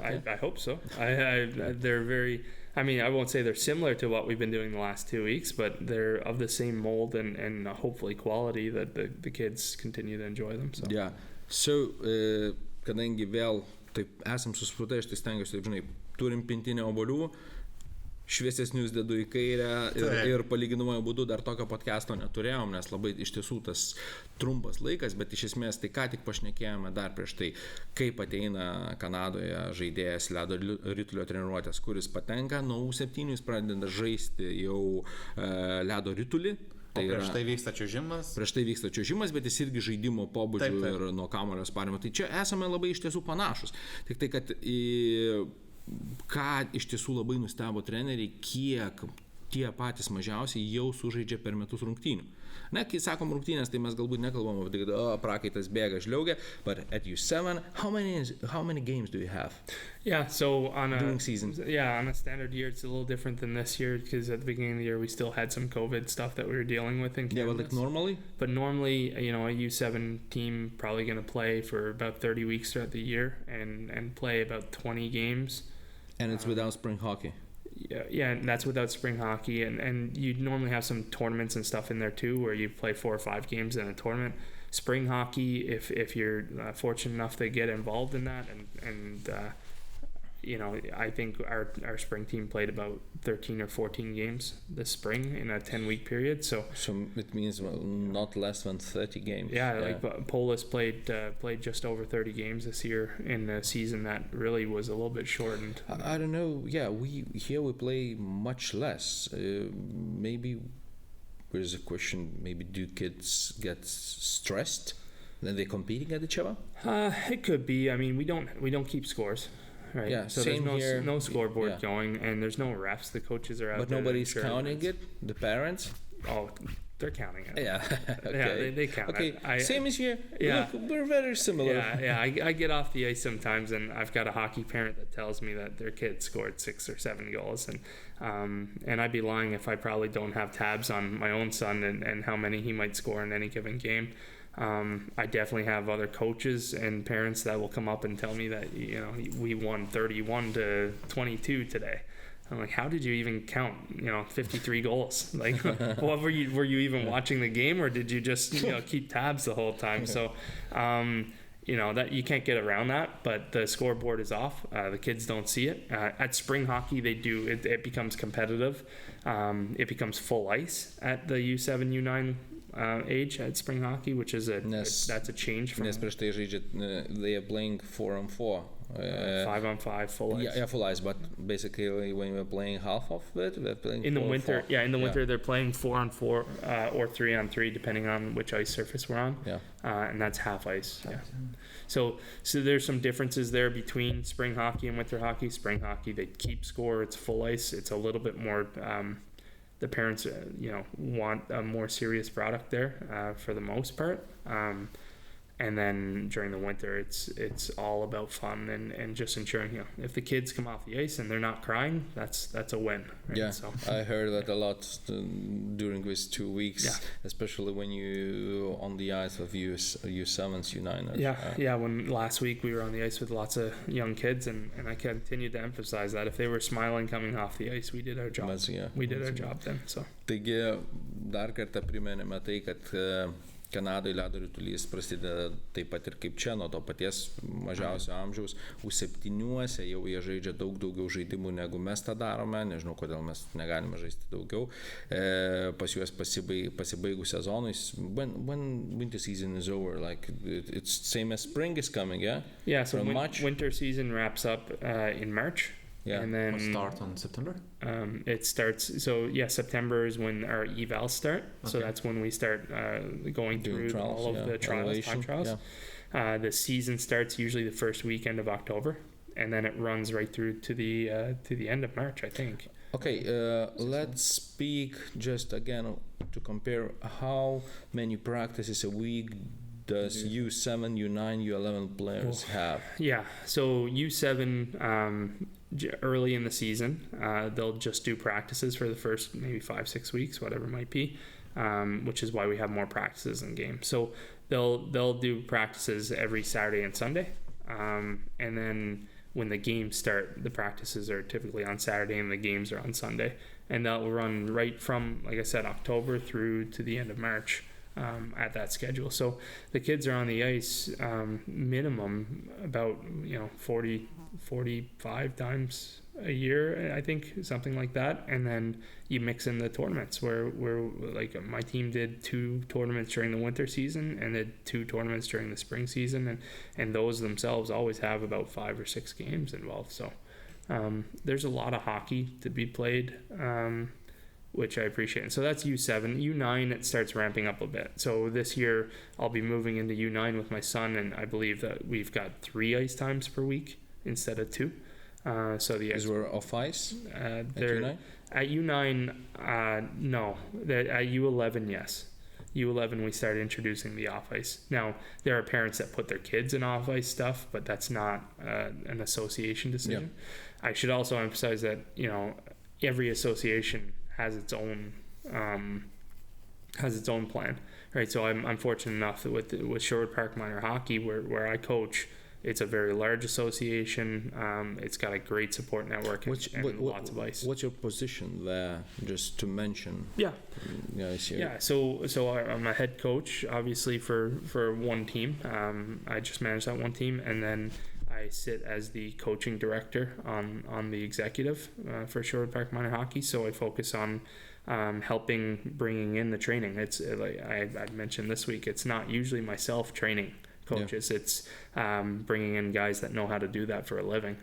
I hope so. They're very. I mean, I won't say they're similar to what we've been doing the last 2 weeks, but they're of the same mold and hopefully quality that the kids continue to enjoy them. So. Yeah. So, kadangi vėl taip esam susipratai, aš tai stengiuosi, taip žinai, turim pintinę obuolių, šviesesnius dedu į kairę ir palyginamojo būdu dar tokio podcast'o neturėjom, nes labai iš tiesų tas trumpas laikas, bet iš esmės tai ką tik pašnekėjome dar prieš tai, kaip ateina Kanadoje žaidėjas Ledoritulio treniruotės, kuris patenka nuo U7, jis pradeda žaisti jau Ledoritulį. Prieš tai vyksta čiuožimas. Prieš tai vyksta čiuožimas, bet jis irgi žaidimo pobūdžių ir nuo kamuolio sparimo. Tai čia esame labai iš tiesų panašus. Tik tai, kad ką iš tiesų labai nustebo treneriai, kiek tie patys mažiausiai jau sužaidžia per metus rungtynių. Ne, kai sakom rungtynės, tai mes galbūt nekalbam apie tai, kad prakaitas bėga žliaugia, but at U7, how many games do you have? Yeah, so during seasons? Yeah, on a standard year, it's a little different than this year because at the beginning of the year, we still had some COVID stuff that we were dealing with in Canada. Yeah, but like normally? But normally, a U7 team probably going to play for about 30 weeks throughout the year and play about 20 games. And it's without spring hockey? Yeah, and that's without spring hockey, and you normally have some tournaments and stuff in there too, where you play 4 or 5 games in a tournament. Spring hockey, if you're fortunate enough to get involved in that, and I think our spring team played about 13 or 14 games this spring in a 10-week period. So it means not less than 30 games. Yeah. Like Polis played just over 30 games this year in a season that really was a little bit shortened. I don't know. Yeah, we play much less. Maybe there's a question. Maybe do kids get stressed when they're competing at each other? It could be. I mean, we don't keep scores. Right. Yeah, so there's no scoreboard going, and there's no refs. The coaches are out but there. But nobody's counting it? The parents? Oh, they're counting it. Yeah. Okay. Yeah, they count it. Same as here. Yeah. Look, we're very similar. Yeah. I get off the ice sometimes, and I've got a hockey parent that tells me that their kid scored 6 or 7 goals, and I'd be lying if I probably don't have tabs on my own son and how many he might score in any given game. I definitely have other coaches and parents that will come up and tell me that we won 31-22 today. I'm like, how did you even count 53 goals? Like, what were you even watching the game, or did you just keep tabs the whole time? So that you can't get around that, but the scoreboard is off. The kids don't see it. At spring hockey, they do. It becomes competitive. It becomes full ice at the U7, U9 age at spring hockey, which is that's a change from. Nes prieš tai žaidžia, they are playing 4-on-4. 5-on-5 full ice. Yeah, full ice. But basically, when we're playing half of it, we're playing in the winter. Yeah, in the winter they're playing 4-on-4 or 3-on-3, depending on which ice surface we're on. Yeah, and that's half ice. Yeah. So there's some differences there between spring hockey and winter hockey. Spring hockey, they keep score. It's full ice. It's a little bit more. The parents, want a more serious product there for the most part. And then during the winter, it's all about fun and just ensuring, if the kids come off the ice and they're not crying, that's a win. Right? Yeah, so. I heard that a lot during these 2 weeks, especially when you on the ice of U7s, U9s. Yeah. When last week we were on the ice with lots of young kids, and I continued to emphasize that if they were smiling coming off the ice, we did our job. We did our job then. So. Taigi dar kartą primenėme tai, kad Kanadoje Ledoritulys prasideda taip pat ir kaip čia, nuo to paties mažiausio amžiaus. U7 jau jie žaidžia daug daugiau žaidimų negu mes tą darome, nežinau kodėl mes negalime žaisti daugiau. Pas juos pasibaigus sezonui, when winter season is over, like it's same as spring is coming, yeah? Yeah, so winter season wraps up in March. Yeah. And then Start on September? It starts, so yeah, September is when our evals start. Okay. So that's when we start going through trials, all of the trials, time trials. Yeah. The season starts usually the first weekend of October, and then it runs right through to the end of March, I think. Okay, let's speak just again to compare how many practices a week does U7, U9, U11 players have? Yeah, so U7, early in the season, they'll just do practices for the first maybe 5-6 weeks, whatever it might be, which is why we have more practices in games. So they'll do practices every Saturday and Sunday, and then when the games start, the practices are typically on Saturday and the games are on Sunday, and they'll run right from, like I said, October through to the end of March. At that schedule. So the kids are on the ice minimum about 45 times a year, I think, something like that. And then you mix in the tournaments where like my team did 2 tournaments during the winter season and did 2 tournaments during the spring season, and those themselves always have about 5 or 6 games involved. So there's a lot of hockey to be played, which I appreciate. And so that's U7. U9, it starts ramping up a bit. So this year I'll be moving into U9 with my son, and I believe that we've got 3 ice times per week instead of 2. So the Is we're off ice at U9? At U9, no. At U11, yes. U11, we started introducing the off ice. Now, there are parents that put their kids in off ice stuff, but that's not an association decision. Yeah. I should also emphasize that every association has its own plan, right? So I'm fortunate enough that with Sherwood Park Minor Hockey, where I coach, it's a very large association. It's got a great support network and lots of ice. What's your position there, just to mention? Yeah. Yeah. So I'm a head coach, obviously for one team. I just manage that one team, and then I sit as the coaching director on the executive for Sherwood Park Minor Hockey. So I focus on helping bringing in the training. It's like I mentioned this week, it's not usually myself training coaches. Yeah. It's bringing in guys that know how to do that for a living.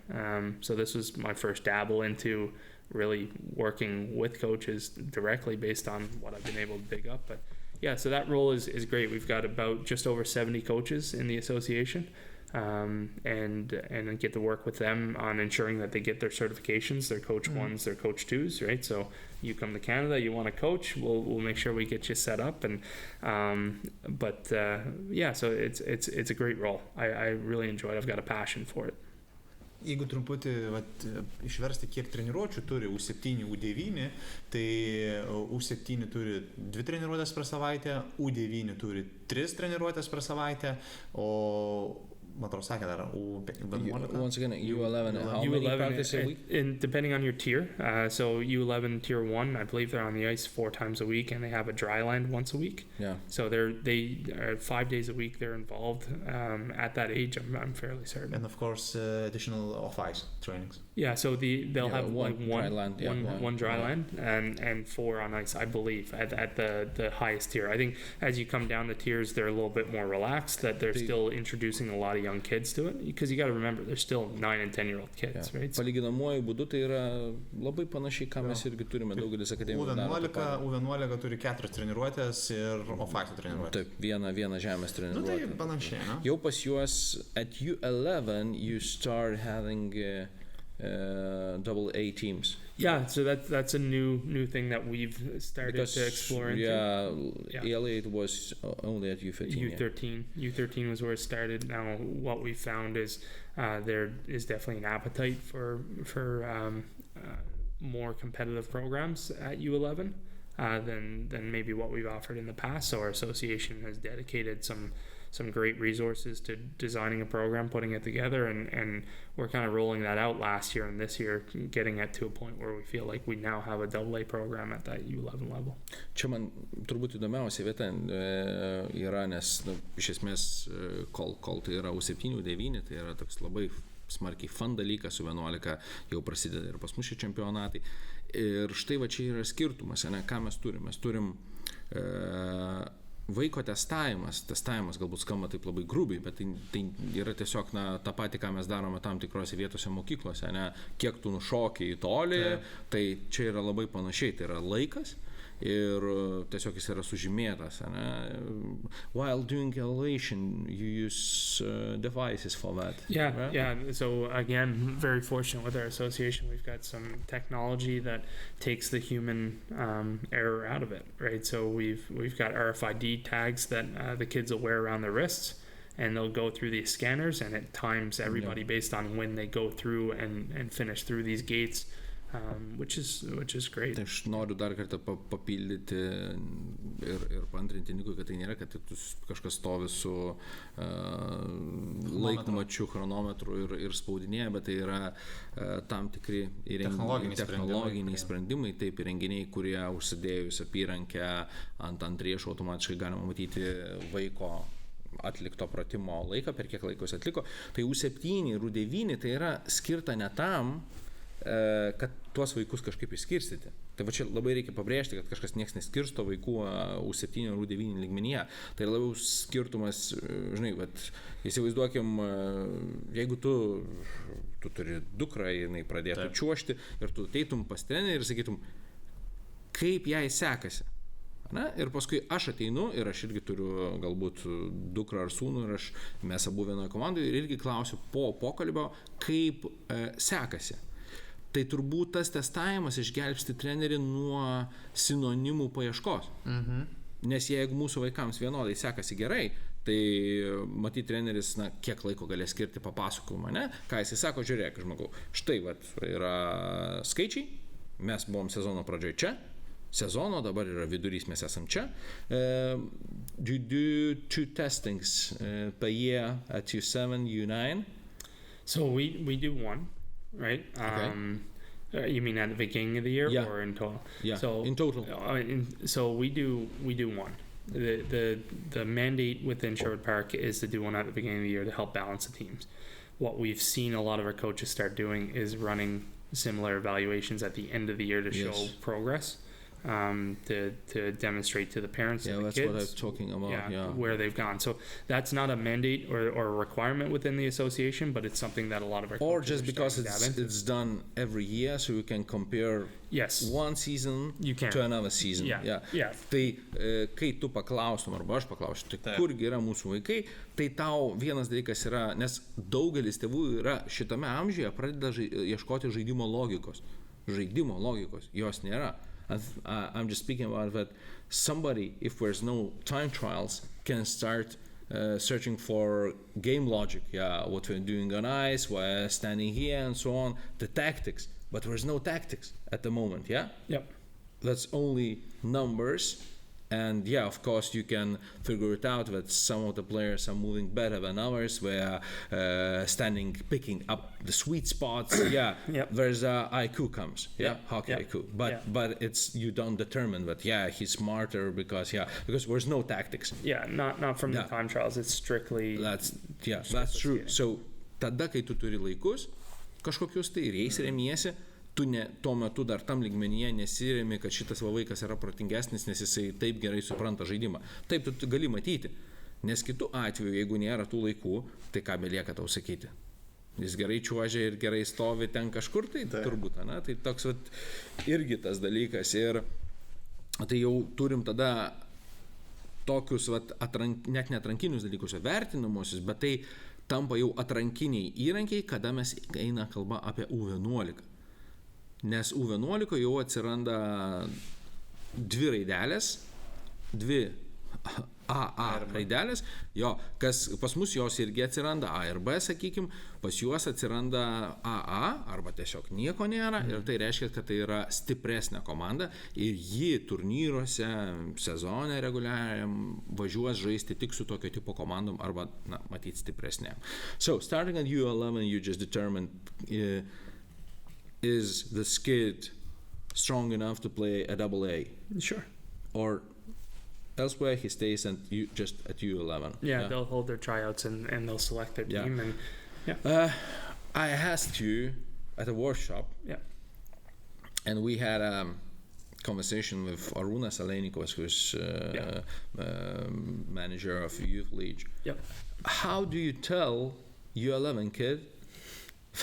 So this was my first dabble into really working with coaches directly based on what I've been able to dig up. But yeah, so that role is great. We've got about just over 70 coaches in the association. And get to work with them on ensuring that they get their certifications, their coach 1s, their coach 2s, right? So you come to Canada, you want to coach, we'll make sure we get you set up, and so it's a great role. I really enjoy it. I've got a passion for it. Jeigu truputį išversti, kiek treniruočių turi U7, U9, tai U7 turi 2 treniruotės per savaitę, U9 turi 3 treniruotės per savaitę, o sakė dar U11. Once again, U11, how many practices a week? And depending on your tier, so U11 tier 1, I believe they're on the ice 4 times a week, and they have a dry land once a week. Yeah. So they are 5 days a week. They're involved at that age. I'm fairly certain. And of course, additional off ice trainings. Yeah. So they'll have one dry land, one dry land, and 4 on ice, I believe, at the highest tier. I think as you come down the tiers, they're a little bit more relaxed. That they're still introducing a lot of young kids to it, because you got to remember they're still 9 and 10-year-old kids, right? Palyginamuoju būdu tai yra labai panašiai, ką mes irgi turime daugelis akademijų. U11 turi 4 treniruotės ir off-ice treniruotės. Taip, viena žemės treniruotė. Tai panašiai, ne? Jau pas juos at U11 you start having double A teams. Yeah, so that's a new thing that we've started to explore into. ELA it was only at U15. U13 was where it started. Now what we found is there is definitely an appetite for more competitive programs at U11 than maybe what we've offered in the past. So our association has dedicated some some great resources to designing a program, putting it together, and we're kind of rolling that out last year and this year, getting it to a point where we feel like we now have a AA program at that U11 level. Čia man turbūt įdomiausia vieta yra, nes iš esmės, kol tai yra U7-9, tai yra toks labai smarkiai fun dalykas, su 11 jau prasideda ir pas mus šie čempionatai. Ir štai va čia yra skirtumas, ne, ką mes turim. Mes turim vaiko testavimas galbūt skamba taip labai grubiai, bet tai yra tiesiog tą patį, ką mes darome tam tikrose vietose mokyklose, ne, kiek tu nušoki į tolį, tai čia yra labai panašiai, tai yra laikas ir tiesiog jis yra sužymėtas, ne. While doing elevation, you use devices for that. Yeah, right? Yeah. So again, very fortunate with our association. We've got some technology that takes the human error out of it, right? So we've got RFID tags that the kids will wear around their wrists, and they'll go through these scanners, and it times everybody based on when they go through and finish through these gates. Which is great. Aš noriu dar kartą papildyti ir paantrinti Nikui, kad tai nėra, kad kažkas stovi su laikmačiu, chronometru ir spaudinėje, bet tai yra tam tikri technologiniai sprendimai, taip įrenginiai, kurie užsidėjus apyrankę ant riešo automatiškai galima matyti vaiko atlikto pratimo laiką, per kiek laiko jis atliko. Tai U7 ir U9 tai yra skirta ne tam, kad tuos vaikus kažkaip išskirstyti. Tai va čia labai reikia pabrėžti, kad kažkas nieks neskirsto vaikų U7 ir U9 lygmenyje. Tai labiau skirtumas, žinai, įsivaizduokim, jeigu tu turi dukrą, jinai pradėtų čiuožti ir tu ateitum pas trenerį ir sakytum, kaip jai sekasi. Na, ir paskui aš ateinu ir aš irgi turiu galbūt dukrą ar sūnų ir mes abu vienoje komandoje ir irgi klausiu po pokalbio, kaip sekasi. Tai turbūt tas testavimas išgelbsti trenerį nuo sinonimų paieškos. Nes jeigu mūsų vaikams vienodai sekasi gerai, tai matyt treneris, kiek laiko galės skirti papasakojimą, ne? Ką jisai sako, žiūrėk, žmogau, štai yra skaičiai, mes buvom sezono pradžioje čia, sezono, dabar yra vidurys, mes esam čia. Do you do 2 testings per year at U7, U9? So we do 1. Right? Okay. You mean at the beginning of the year or in total? Yeah, so, in total. So we do 1. The mandate within Sherwood Park is to do 1 at the beginning of the year to help balance the teams. What we've seen a lot of our coaches start doing is running similar evaluations at the end of the year to show progress. To demonstrate to the parents and the kids. Yeah, that's what I'm talking about. Where they've gone. So that's not a mandate or a requirement within the association, but it's something that a lot of our or just because it's done every year, so you can compare one season to another season. Yeah. Tai kai tu paklaustum arba aš paklausiu, tai kurgi yra mūsų vaikai, tai tau vienas dalykas yra, nes daugelis tėvų yra šitame amžiuje pradeda ieškoti žaidimo logikos. Jos nėra. I'm just speaking about that somebody, if there's no time trials, can start searching for game logic. Yeah, what we're doing on ice, we're standing here and so on, the tactics. But there's no tactics at the moment, yeah? Yep. That's only numbers. And yeah, of course, you can figure it out that some of the players are moving better than others. We're picking up the sweet spots. Yeah, there's IQ comes. Yeah, hockey IQ. But it's you don't determine that. Yeah, he's smarter because there's no tactics. Yeah, not from the time trials. It's strictly. That's true. Skating. So tada, kai tu turi laikus, kažkokius tai ir jais remiesi. Tu tuo metu dar tam lygmenyje nesiremi, kad šitas vaikas yra protingesnis, nes jisai taip gerai supranta žaidimą. Taip tu gali matyti, nes kitu atveju, jeigu nėra tų laikų, tai ką belieka tau sakyti. Jis gerai čiuožia ir gerai stovi ten kažkur, tai turbūt, ne? Tai toks irgi tas dalykas. Ir tai jau turim tada tokius net neatrankinius dalykus, vertinamosius, bet tai tampa jau atrankiniai įrankiai, kada mes eina kalba apie U11. Nes U11 jau atsiranda 2 raidelės, 2 AA raidelės, jo, kas pas mus jos irgi atsiranda A ir B, sakykim, pas juos atsiranda AA arba tiesiog nieko nėra ir tai reiškia, kad tai yra stipresnė komanda ir ji turnyruose, sezone reguliariam važiuos žaisti tik su tokio tipo komandom arba, matyti stipresnėm. So, starting at U11, you just determined is the kid strong enough to play a AA? Sure. Or elsewhere he stays just at U11. Yeah, they'll hold their tryouts and they'll select their team. I asked you at a workshop, and we had a conversation with Arūnas Alenikovas, who's manager of Youth League. Yep. How do you tell U11 kid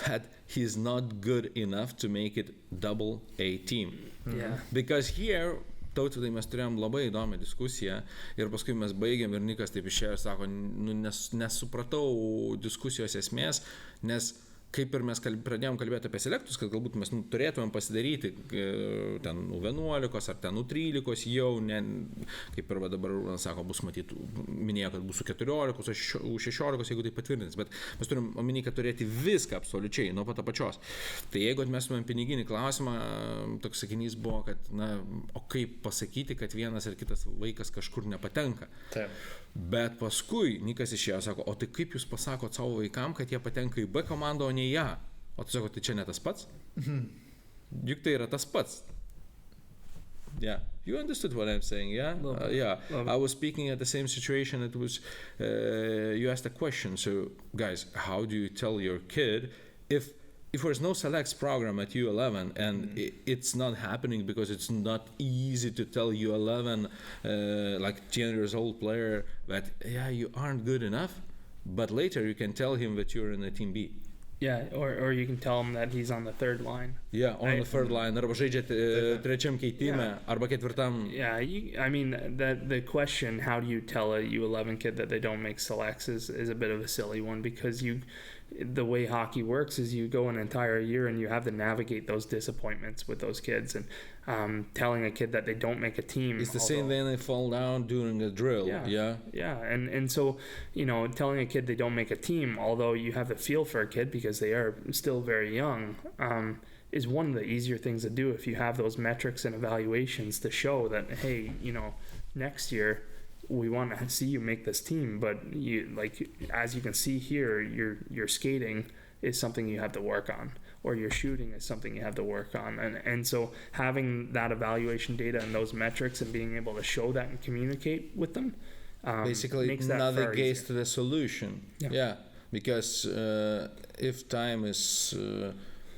that he's not good enough to make it AA team? Yeah. Because here, Tautvydai, mes turėjom labai įdomią diskusiją ir paskui mes baigėm ir Nikas taip išėjo ir sako, nesupratau diskusijos esmės, nes kaip ir mes pradėjom kalbėti apie selektus, kad galbūt mes turėtumėm pasidaryti ten U11 ar ten U13 jau, kaip ir dabar sako, bus matyti, minėjo, kad bus U14, U16, jeigu tai patvirtins, bet mes turim omeny, kad turėti viską absoliučiai nuo pat apačios. Tai jeigu atmestumėm piniginį klausimą, toks sakinys buvo, kad o kaip pasakyti, kad vienas ar kitas vaikas kažkur nepatenka. Taip. Bet paskui Nikas išėjo, sako, o tai kaip jūs pasakot savo vaikam, kad jie patenka į B komandą, o ne į A? O tu sako, tai čia ne tas pats? Juk tai yra tas pats. Yeah, you understood what I'm saying, yeah? I was speaking at the same situation. It was, you asked a question. So, guys, how do you tell your kid if there's no selects program at U11 and it's not happening because it's not easy to tell U11 like 10 years old player that you aren't good enough, but later you can tell him that you're in a team B. Yeah, or you can tell him that he's on the third line. Yeah, on the third line. Arba žaidžiate trečiam keitime, arba ketvirtam. Yeah, I mean, the question, how do you tell a U11 kid that they don't make selects is a bit of a silly one, because the way hockey works is you go an entire year and you have to navigate those disappointments with those kids, and telling a kid that they don't make a team. It's the same when they fall down during a drill. And so, telling a kid they don't make a team, although you have the feel for a kid because they are still very young, is one of the easier things to do if you have those metrics and evaluations to show that, hey, next year we want to see you make this team, but as you can see here, your skating is something you have to work on, or your shooting is something you have to work on, and so having that evaluation data and those metrics and being able to show that and communicate with them basically makes that navigates to the solution. Because if time is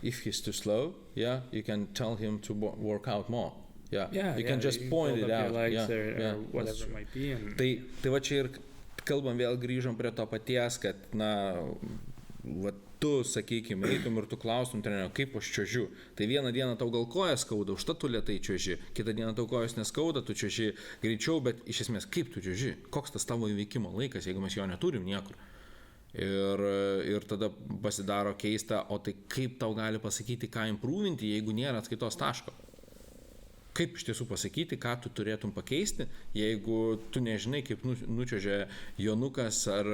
if he's too slow, you can tell him to work out more. You can just point it out. Or whatever it might be. Tai va čia ir kalbam, vėl grįžom prie to paties, kad tu, sakykime, eitum ir tu klaustum trenerio, kaip aš čiuožiu. Tai vieną dieną tau gal kojas skauda, užtat tu lėtai čiuoži, kitą dieną tau kojas neskauda, tu čiuoži greičiau, bet iš esmės kaip tu čiuoži, koks tas tavo įveikimo laikas, jeigu mes jo neturim niekur. Ir tada pasidaro keista, o tai kaip tau gali pasakyti, ką improvinti, jeigu nėra atskaitos taško. Kaip iš tiesų pasakyti, ką tu turėtum pakeisti, jeigu tu nežinai, kaip nučiuožė Jonukas ar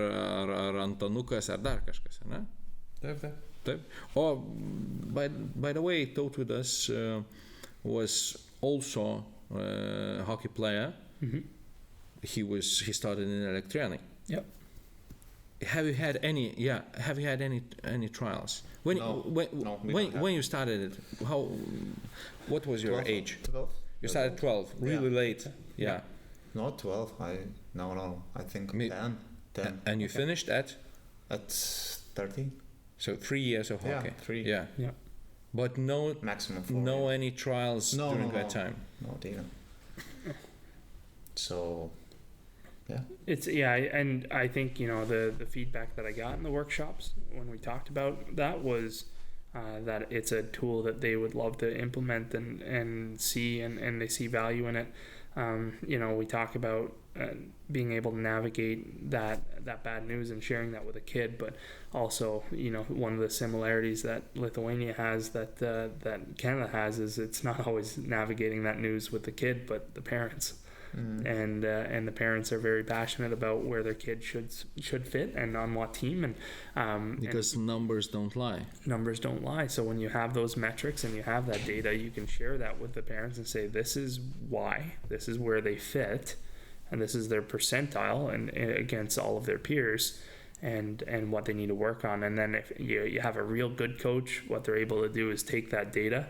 Antanukas ar dar kažkas, ne? Taip. Oh, by the way, Tautvydas was also a hockey player. Mm-hmm. He started in electronic. Yep. Have you had any trials? When you started it, what was your 12, age? 12. You started 12, really late. Yeah. Not 12. No. I think 10. And you finished at 13. So 3 years of hockey. 3. Yeah. But no maximum 4. No any trials during that time. Not even. So. Yeah. And I think the feedback that I got in the workshops when we talked about that was that it's a tool that they would love to implement and see and they see value in it. We talk about being able to navigate that bad news and sharing that with a kid, but also one of the similarities that Lithuania has that Canada has is it's not always navigating that news with the kid, but the parents. and the parents are very passionate about where their kid should fit and on what team, and because numbers don't lie. Numbers don't lie. So when you have those metrics and you have that data, you can share that with the parents and say, this is why, this is where they fit, and this is their percentile and against all of their peers, and what they need to work on. And then if you have a real good coach, what they're able to do is take that data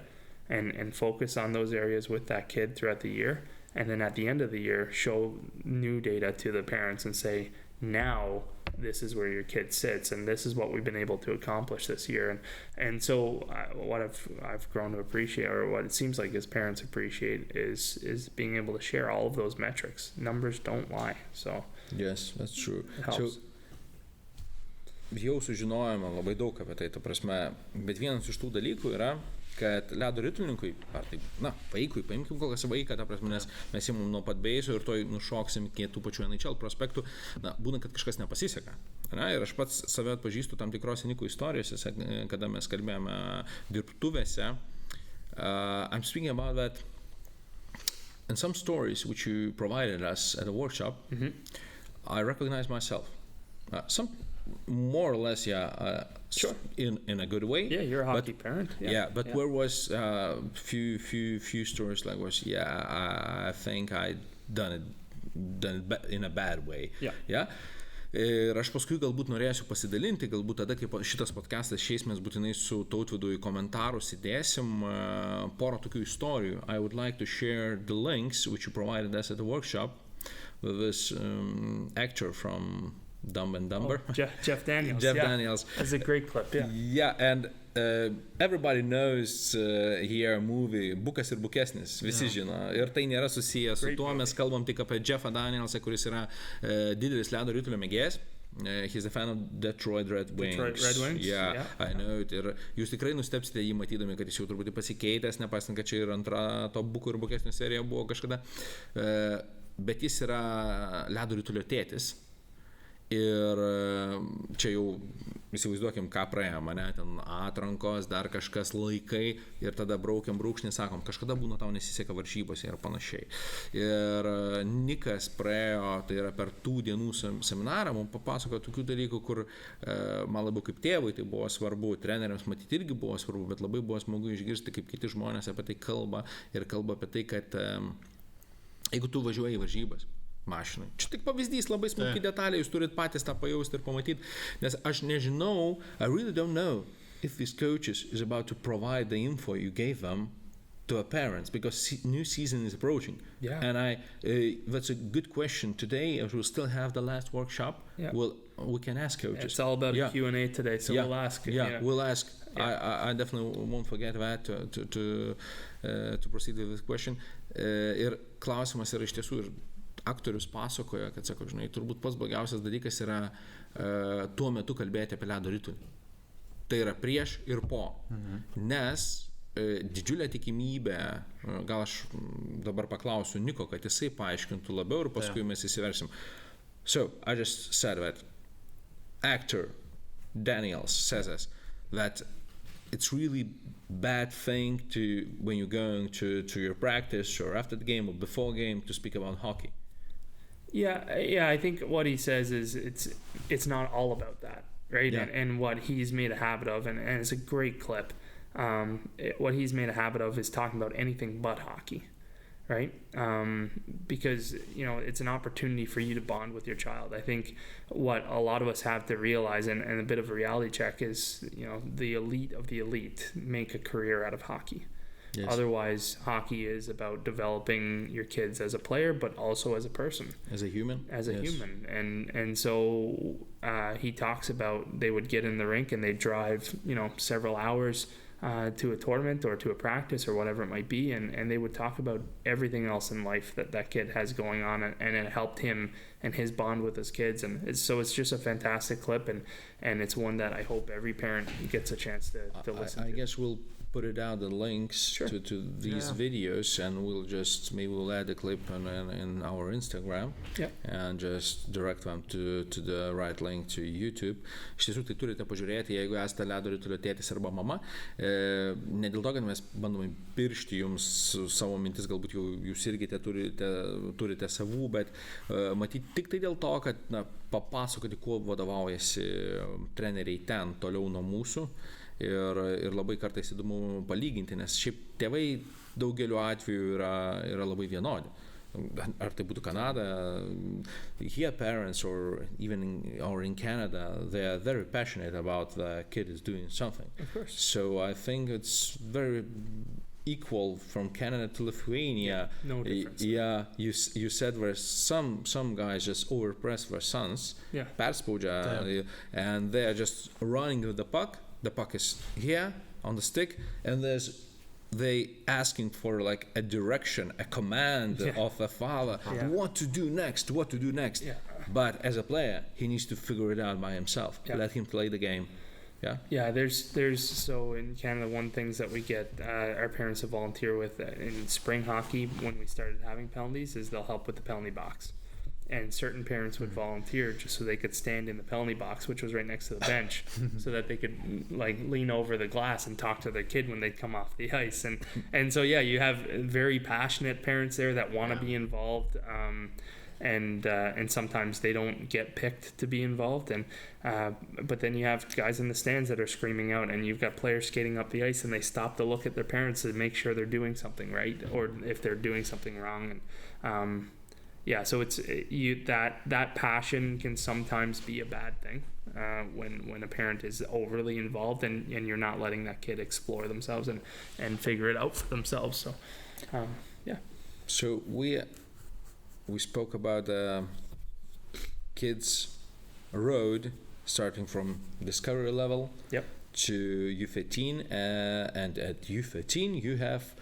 and focus on those areas with that kid throughout the year, and then at the end of the year show new data to the parents and say, now this is where your kid sits, and this is what we've been able to accomplish this year. And so what I've grown to appreciate, or what it seems like as parents appreciate, is being able to share all of those metrics. Numbers don't lie. So yes, that's true. It helps. So, jau sužinojome labai daug apie tai, ta prasme, bet vienas iš tų dalykų yra, kad ledo ritulininkui, ar tai, vaikui, paimkim kol kas vaiką, ta prasme, nes mes įmum nuo pat beiso ir toj nušoksim iki tų pačių NHL prospektų, būna, kad kažkas nepasiseka. Ir aš pats save atpažįstu tam tikrose Nikų istorijose, kada mes kalbėjome dirbtuvėse. I'm speaking about that in some stories which you provided us at a workshop. I recognize myself. Some more or less, sure, in a good way. Yeah, you're a hockey parent. But where was few stories like was I think I done it in a bad way. Ir aš paskui galbūt norėsiu pasidalinti, galbūt tada, kai šitas podcastas šiais mes būtinai su Tautvydu į komentarus įdėsim porą tokių istorijų. I would like to share the links which you provided us at the workshop with this actor from Dumb and Dumber. Jeff Daniels. Daniels. That's a great clip, and everybody knows here movie Bukas ir Bukesnis, visi žino. Ir tai nėra susiję su tuo, mes kalbam tik apie Jeffą Danielsą, kuris yra didelis ledo ritulio mėgėjas. He's a fan of Detroit Red Wings. Detroit Red Wings? Yeah. I know it. Ir jūs tikrai nustebsite jį matydami, kad jis jau truputį pasikeitęs, nepaisant, kad čia ir antra to Buko ir Bukesnio serija buvo kažkada. Bet jis yra ledo ritulio tėtis. Ir čia jau įsivaizduokim, ką praėjo mane, ten atrankos, dar kažkas laikai, ir tada braukiam brūkšnį, sakom, kažkada būna tau nesiseka varžybose ir panašiai. Ir Nikas praėjo, tai yra per tų dienų seminarą, mums papasakojo tokių dalykų, kur man labiau kaip tėvui tai buvo svarbu, treneriams matyti irgi buvo svarbu, bet labai buvo smagu išgirsti, kaip kiti žmonės apie tai kalba, ir kalba apie tai, kad jeigu tu važiuoji į varžybas mašinai. Čia tik pavyzdys, labai smulki detalė, jūs turit patys tą pajausti ir pamatyti, nes aš nežinau, I really don't know if this coaches is about to provide the info you gave them to our parents, because new season is approaching. And that's a good question. Today, as we'll still have the last workshop, we can ask coaches. It's all about a Q&A today, so we'll ask. We'll ask. I definitely won't forget that to proceed with this question. Ir klausimas yra iš tiesų, ir aktorius pasakoja, kad sako, žinai, turbūt pats blogiausias dalykas yra tuo metu kalbėti apie ledo ritulį. Tai yra prieš ir po. Nes didžiulė tikimybė, gal aš dabar paklausiu Niko, kad jisai paaiškintų labiau ir paskui mes įsiversim. So, I just said that actor Daniels says that it's really bad thing to when you're going to your practice or after the game or before game to speak about hockey. I think what he says is it's not all about that, right? And what he's made a habit of, and it's a great clip, what he's made a habit of is talking about anything but hockey, right? Because, it's an opportunity for you to bond with your child. I think what a lot of us have to realize, and a bit of a reality check, is, the elite of the elite make a career out of hockey. Yes. Otherwise, hockey is about developing your kids as a player, but also as a person. As a human? As a human. And so he talks about they would get in the rink and they'd drive, several hours to a tournament or to a practice or whatever it might be, and they would talk about everything else in life that kid has going on, and it helped him and his bond with his kids. And it's just a fantastic clip, and it's one that I hope every parent gets a chance to listen to. I guess we'll put it out, the links to these videos, and we'll add a clip in our Instagram and just direct them to the right link to YouTube. Iš tiesų, tai turite pažiūrėti, jeigu esate Ledoritulio tėtis arba mama. Ne dėl to, kad mes bandome piršti jums savo mintis, galbūt jūs irgi turite savų, bet matyti tik tai dėl to, kad papasakoti, kuo vadovaujasi treneriai ten toliau nuo mūsų. Ir labai kartais įdomu palyginti, nes šiaip tėvai daugeliu atveju yra labai vienodi. Ar tai būtų Kanada, here parents or even in Canada, they are very passionate about the kid is doing something. Of course. So I think it's very equal from Canada to Lithuania. No difference. Yeah, you said where some guys just overpress their sons, perspaudžia, and they are just running with the puck. The puck is here on the stick, and they asking for like a direction, a command of the father, what to do next. Yeah. But as a player, he needs to figure it out by himself. Let him play the game. Yeah, there's so in Canada, one things that we get our parents to volunteer with in spring hockey when we started having penalties is they'll help with the penalty box. And certain parents would volunteer just so they could stand in the penalty box, which was right next to the bench, so that they could like lean over the glass and talk to their kid when they'd come off the ice. And so you have very passionate parents there that want to be involved, and sometimes they don't get picked to be involved. And but then you have guys in the stands that are screaming out, and you've got players skating up the ice, and they stop to look at their parents to make sure they're doing something right, or if they're doing something wrong. And so it's that passion can sometimes be a bad thing when a parent is overly involved and you're not letting that kid explore themselves and figure it out for themselves. So So we spoke about kids' road starting from discovery level to U15, and at U15 you have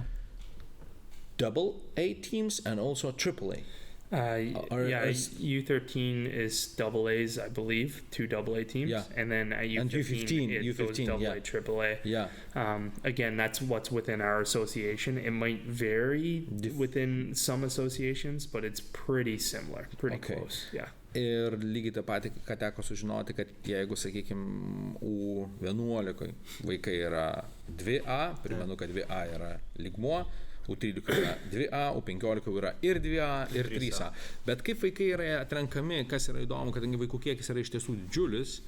AA teams and also AAA. U13 is double A's, I believe, 2 AA teams, and then at U15 it goes double A, triple A. Again, that's what's within our association. It might vary within some associations, but it's pretty similar, pretty close. Ir lygiai tą patį, ką teko sužinoti, kad jeigu, sakykime, U11 vaikai yra 2A, primenu, kad 2A yra lygmuo, U13 yra 2A, U15 yra ir 2A, ir 3A. Bet kaip vaikai yra atrenkami, kas yra įdomu, kadangi vaikų kiekis yra iš tiesų didžiulis,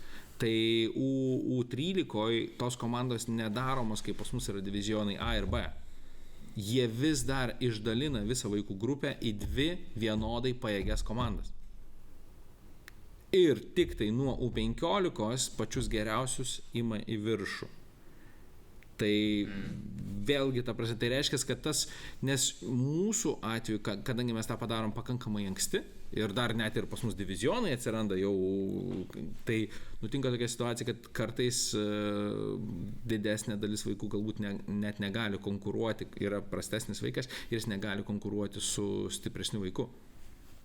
tai U13 tos komandos nedaromos, kaip pas mus yra divizionai A ir B. Jie vis dar išdalina visą vaikų grupę į 2 vienodai pajėgias komandas. Ir tik tai nuo U15 pačius geriausius ima į viršų. Tai vėlgi, tai reiškia, kad nes mūsų atveju, kadangi mes tą padarom pakankamai anksti ir dar net ir pas mus divizionai atsiranda jau, tai nutinka tokia situacija, kad kartais didesnė dalis vaikų galbūt net negali konkuruoti, yra prastesnis vaikas ir jis negali konkuruoti su stipresniu vaiku.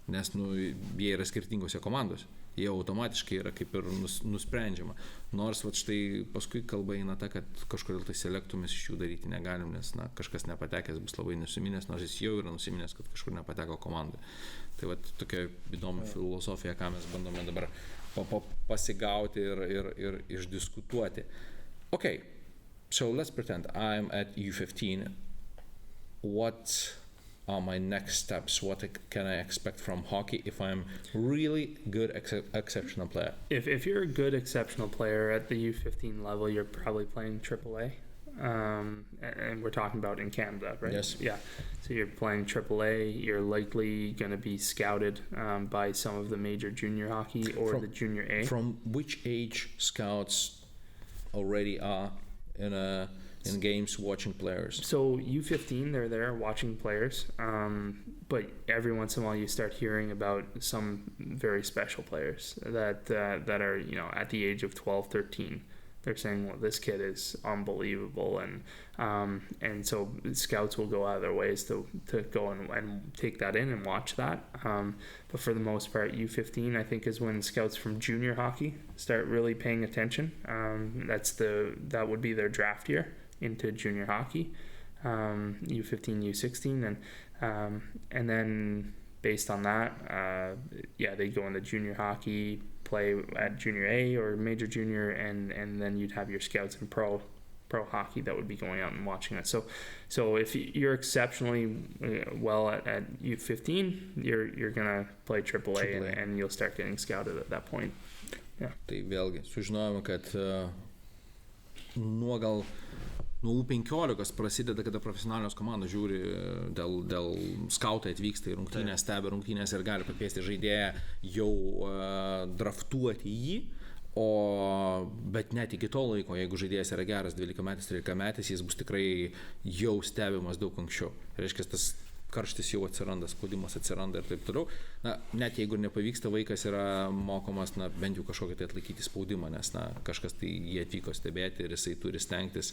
Nes jie yra skirtingose komandose. Jie automatiškai yra kaip ir nusprendžiama. Nors štai paskui kalba eina ta, kad kažkodėl tai selektų mes iš jų daryti negalim, nes kažkas nepatekęs bus labai nusiminęs, nors jis jau yra nusiminęs, kad kažkur nepateko komandai. Tai tokia įdomi filosofija, ką mes bandome dabar pasigauti ir išdiskutuoti. Okay, so let's pretend I'm at U15. What are my next steps? What can I expect from hockey if I'm really good exceptional player? If you're a good exceptional player at the U15 level, you're probably playing AAA. And we're talking about in Canada, right? Yes. Yeah. So you're playing AAA. You're likely going to be scouted by some of the major junior hockey or the junior A. From which age scouts already are in games watching players? So U15, they're there watching players, but every once in a while you start hearing about some very special players that are at the age of 12, 13. They're saying, well, this kid is unbelievable, and so scouts will go out of their ways to go and take that in and watch that. But for the most part, U15 I think is when scouts from junior hockey start really paying attention. That would be their draft year into junior hockey, U15, U16, and then based on that, they go into junior hockey, play at junior A or major junior, and then you'd have your scouts and pro hockey that would be going out and watching it. So if you're exceptionally well at U15, you're gonna play AAA. And you'll start getting scouted at that point. Yeah. Tai vėlgi sužinojome, kad nuo U15 prasideda, kada profesionalios komandos žiūri dėl skautai atvyksta į rungtynės, stebi rungtynės ir gali pakviesti žaidėją jau draftuoti jį. Bet net iki to laiko, jeigu žaidėjas yra geras 12-metis, 13-metis, jis bus tikrai jau stebimas daug anksčiau. Reiškia, tas karštis jau atsiranda, spaudimas atsiranda ir taip toliau. Net jeigu nepavyksta, vaikas yra mokomas, bent jau kažkokį tai atlaikyti spaudimą, nes kažkas tai jį atvyko stebėti ir jisai turi stengtis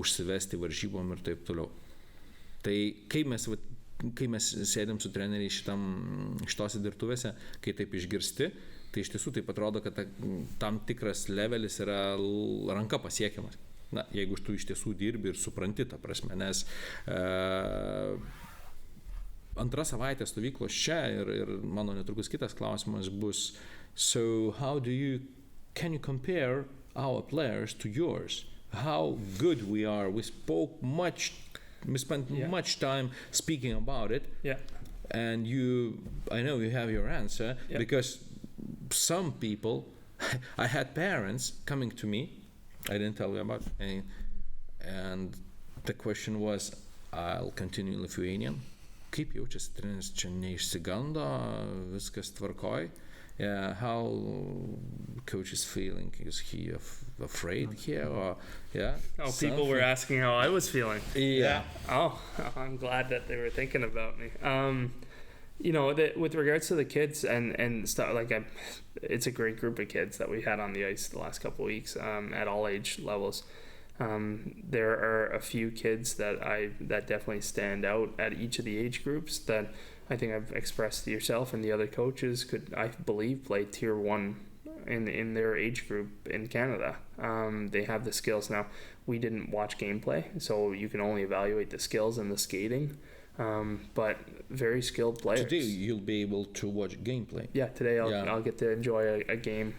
užsivesti varžybom ir taip toliau. Tai kai mes sėdėm su treneriais šitose dirbtuvėse, kai taip išgirsti, tai iš tiesų taip atrodo, kad tam tikras levelis yra ranka pasiekiamas. Jeigu tu iš tiesų dirbi ir supranti tą prasme, nes antra savaitė stovyklos čia ir mano netrukus kitas klausimas bus, so can you compare our players to yours? How good we are? We spent much time speaking about it. Yeah. And I know you have your answer, because some people, I had parents coming to me, I didn't tell you about it, and the question was, I'll continue Lithuanian. Kaip jaučiasi treneris, čia neišsigando, viskas tvarkoj? How coach is feeling? Is he afraid here? People were asking how I was feeling. Yeah. Oh, I'm glad that they were thinking about me. With regards to the kids and stuff, it's a great group of kids that we had on the ice the last couple of weeks, at all age levels. There are a few kids that definitely stand out at each of the age groups that I think I've expressed to yourself and the other coaches could, I believe, play tier 1 in their age group in Canada. They have the skills. Now, we didn't watch gameplay, so you can only evaluate the skills and the skating. But very skilled players. Today you'll be able to watch gameplay. Yeah, today I'll get to enjoy a game.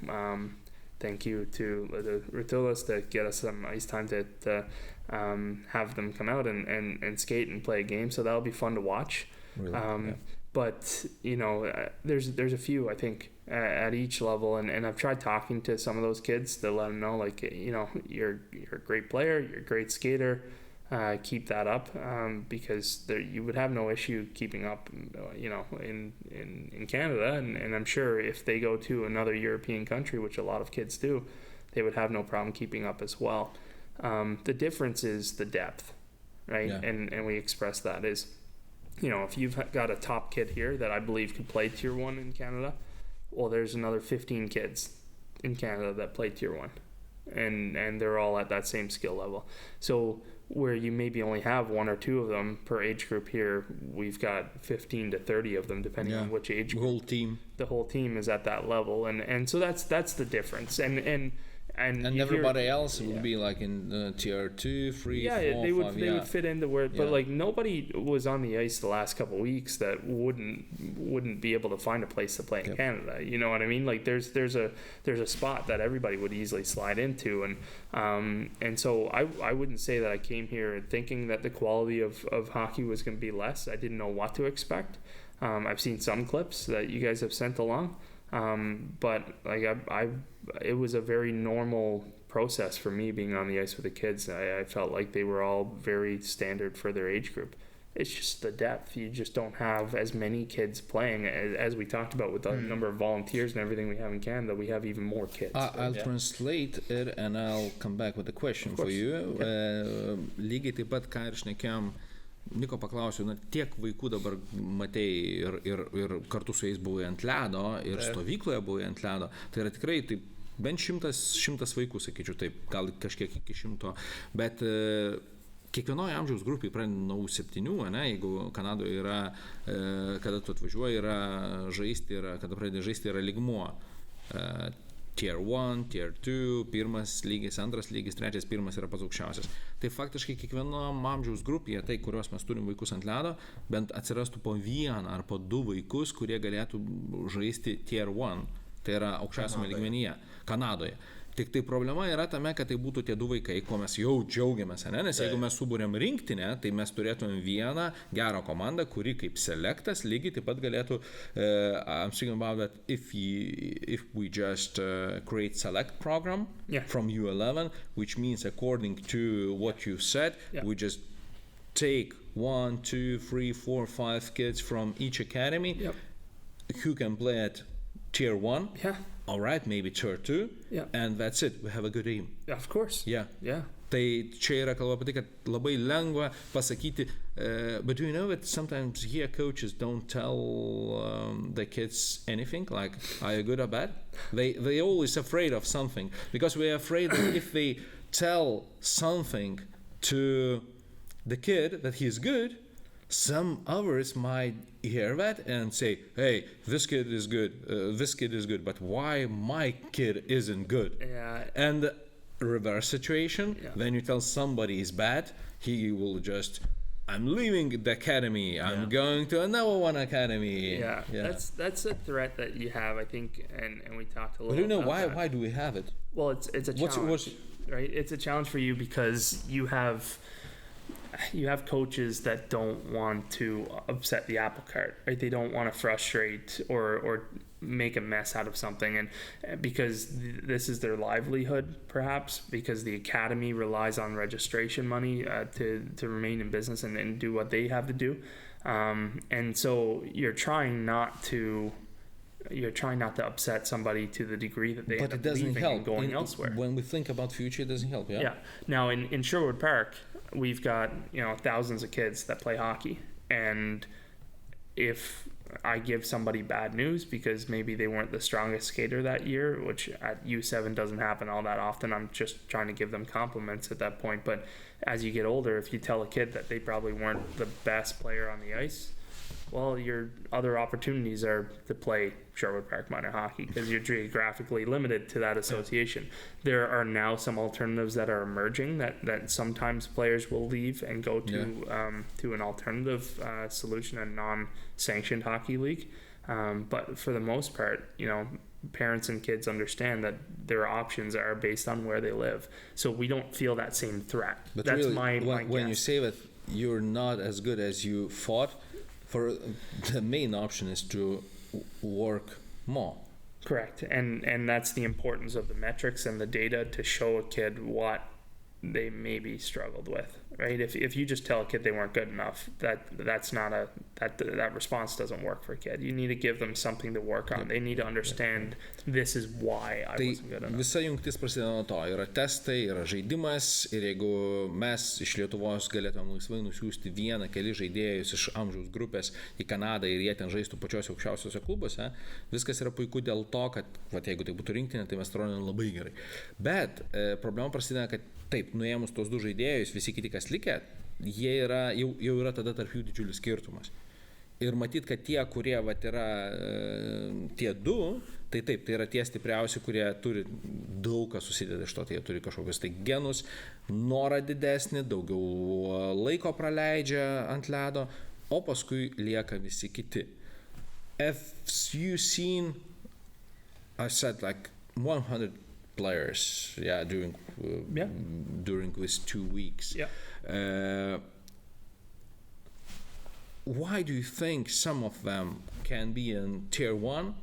Thank you to Ledoritulys to get us some ice time to have them come out and skate and play a game. So that'll be fun to watch. Really? But there's a few, I think, at each level, and I've tried talking to some of those kids to let them know, you're a great player, you're a great skater. Keep that up, because you would have no issue keeping up, in Canada, and I'm sure if they go to another European country, which a lot of kids do, they would have no problem keeping up as well. The difference is the depth, right? Yeah. And we express that is, if you've got a top kid here that I believe could play tier 1 in Canada, well, there's another 15 kids in Canada that play tier 1, and they're all at that same skill level. So where you maybe only have 1 or 2 of them per age group here, we've got 15 to 30 of them, depending on which age group. The whole team is at that level, and so that's the difference. And everybody else would be in tier 2, 3, 4, 5. They would fit into where, but nobody was on the ice the last couple of weeks that wouldn't be able to find a place to play in Canada. You know what I mean? There's a spot that everybody would easily slide into, and so I wouldn't say that I came here thinking that the quality of hockey was going to be less. I didn't know what to expect. I've seen some clips that you guys have sent along. But it was a very normal process for me being on the ice with the kids. I felt like they were all very standard for their age group. It's just the depth. You just don't have as many kids playing as we talked about with the number of volunteers and everything we have in Canada. We have even more kids. I'll translate it and I'll come back with a question for you. Lygiai taip pat, ką ir šnekėjom, Niko paklausiu, tiek vaikų dabar matei ir kartu su jais buvai ant ledo, ir stovykloje buvai ant ledo, tai yra tikrai taip, bent 100 vaikų, sakyčiau, taip, gal kažkiek iki 100, bet kiekvienoje amžiaus grupiai pradeda nuo 7, jeigu Kanadoje yra, kada tu atvažiuoji, yra žaisti, kada pradedi žaisti, yra lygmuo. tier 1, tier 2, pirmas lygis, antras lygis, trečias, pirmas yra pats aukščiausias. Tai faktiškai kiekvienam amžiaus grupėje, tai kuriuos mes turim vaikus ant ledo, bent atsirastų po vieną ar po du vaikus, kurie galėtų žaisti tier 1, tai yra aukščiausiame lygmenyje, Kanadoje. Tik tai problema yra tame, kad tai būtų tie du vaikai, ko mes jau džiaugiamės, ne? Nes jeigu mes subūrėm rinktinę, tai mes turėtumėm vieną gerą komandą, kuri kaip selektas lygiai taip pat galėtų, I'm thinking about that if we just create select program from U11, which means according to what you said, we just take 1, 2, 3, 4, 5 kids from each academy who can play at tier 1. All right, maybe tier 2, and that's it. We have a good aim. Of course. Tai čia yra kalba apie tai, kad labai lengva pasakyti, but do you know that sometimes here coaches don't tell the kids anything, like, are you good or bad? They always afraid of something, because we're afraid that if they tell something to the kid that he's good, some others might hear that and say, hey, this kid is good, but why my kid isn't good? And reverse situation, when you tell somebody is bad, he will just, I'm leaving the academy, I'm going to another one academy. That's a threat that you have, I think, and we talked a little bit about that. Why do we have it? Well, it's a challenge, right? It's a challenge for you because you have coaches that don't want to upset the apple cart, right? They don't want to frustrate or make a mess out of something, and because this is their livelihood, perhaps because the academy relies on registration money to remain in business and do what they have to do, and so you're trying not to upset somebody to the degree that they end up leaving and going elsewhere. When we think about future, it doesn't help. Now in Sherwood Park, we've got thousands of kids that play hockey, and if I give somebody bad news because maybe they weren't the strongest skater that year, which at U7 doesn't happen all that often, I'm just trying to give them compliments at that point. But as you get older, if you tell a kid that they probably weren't the best player on the ice, well, your other opportunities are to play Sherwood Park minor hockey because you're geographically limited to that association. There are now some alternatives that are emerging that sometimes players will leave and go to an alternative solution, a non-sanctioned hockey league. But for the most part, parents and kids understand that their options are based on where they live. So we don't feel that same threat. But that's really, my when guess. You say that you're not as good as you thought, for the main option is to work more. Correct, and that's the importance of the metrics and the data to show a kid what they maybe struggled with, right? If you just tell a kid they weren't good enough, that's not that response doesn't work for a kid. You need to give them something to work on. They need to understand this is why I wasn't good enough. Visa jungtis prasideda nuo to, yra testai, yra žaidimas, ir jeigu mes iš Lietuvos galėtume laisvai nusiųsti vieną, keli žaidėjus iš amžiaus grupės į Kanadą ir jie ten žaistų pačiuose aukščiausiuose klubuose, viskas yra puiku dėl to, kad jeigu tai būtų rinktinė, tai mes atrodėme labai gerai. Bet problema prasideda, kad taip, nuėmus tos du žaidėjus, visi kiti, kas likę, jie yra, jau yra tada tarp jų didžiulis skirtumas. Ir matyt, kad tie, kurie yra tie du, tai taip, tai yra tie stipriausi, kurie turi daug ką susideda iš to, tai jie turi kažkokius tai genus, norą didesnį, daugiau laiko praleidžia ant ledo, o paskui lieka visi kiti. Have you seen, I said like 100 players, during these 2 weeks. Why do you think some of them can be in tier 1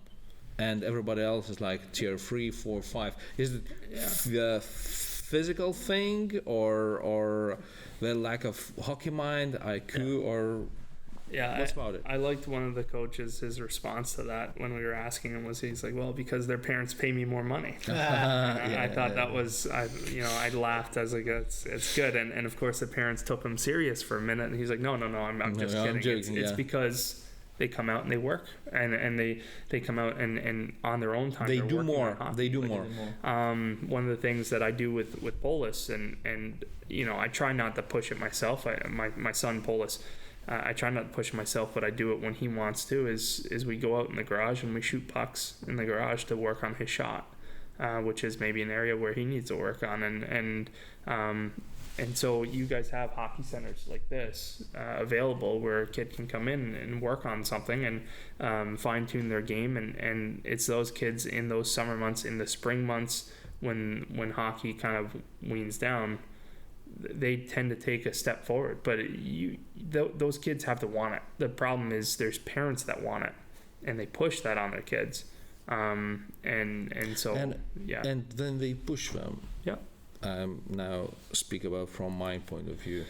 and everybody else is like tier 3, 4, 5? Is it the physical thing or the lack of hockey mind, IQ, or what's about it? I liked one of the coaches, his response to that when we were asking him was, he's like, well, because their parents pay me more money. I thought that was, I laughed. I was like, it's good. And of course the parents took him serious for a minute, and he's like, no, I'm just kidding. I'm joking, it's because they come out and they work, and they come out and on their own time they do more. One of the things that I do with Polis, and I try not to push it myself. My son Polis, I try not to push myself, but I do it when he wants to, is we go out in the garage and we shoot pucks in the garage to work on his shot. which is maybe an area where he needs to work on. And so you guys have hockey centers like this available where a kid can come in and work on something and fine-tune their game. And it's those kids in those summer months, in the spring months, when hockey kind of weans down, they tend to take a step forward. But those kids have to want it. The problem is there's parents that want it, and they push that on their kids. And then they push them. Yeah. Now speak about from my point of view.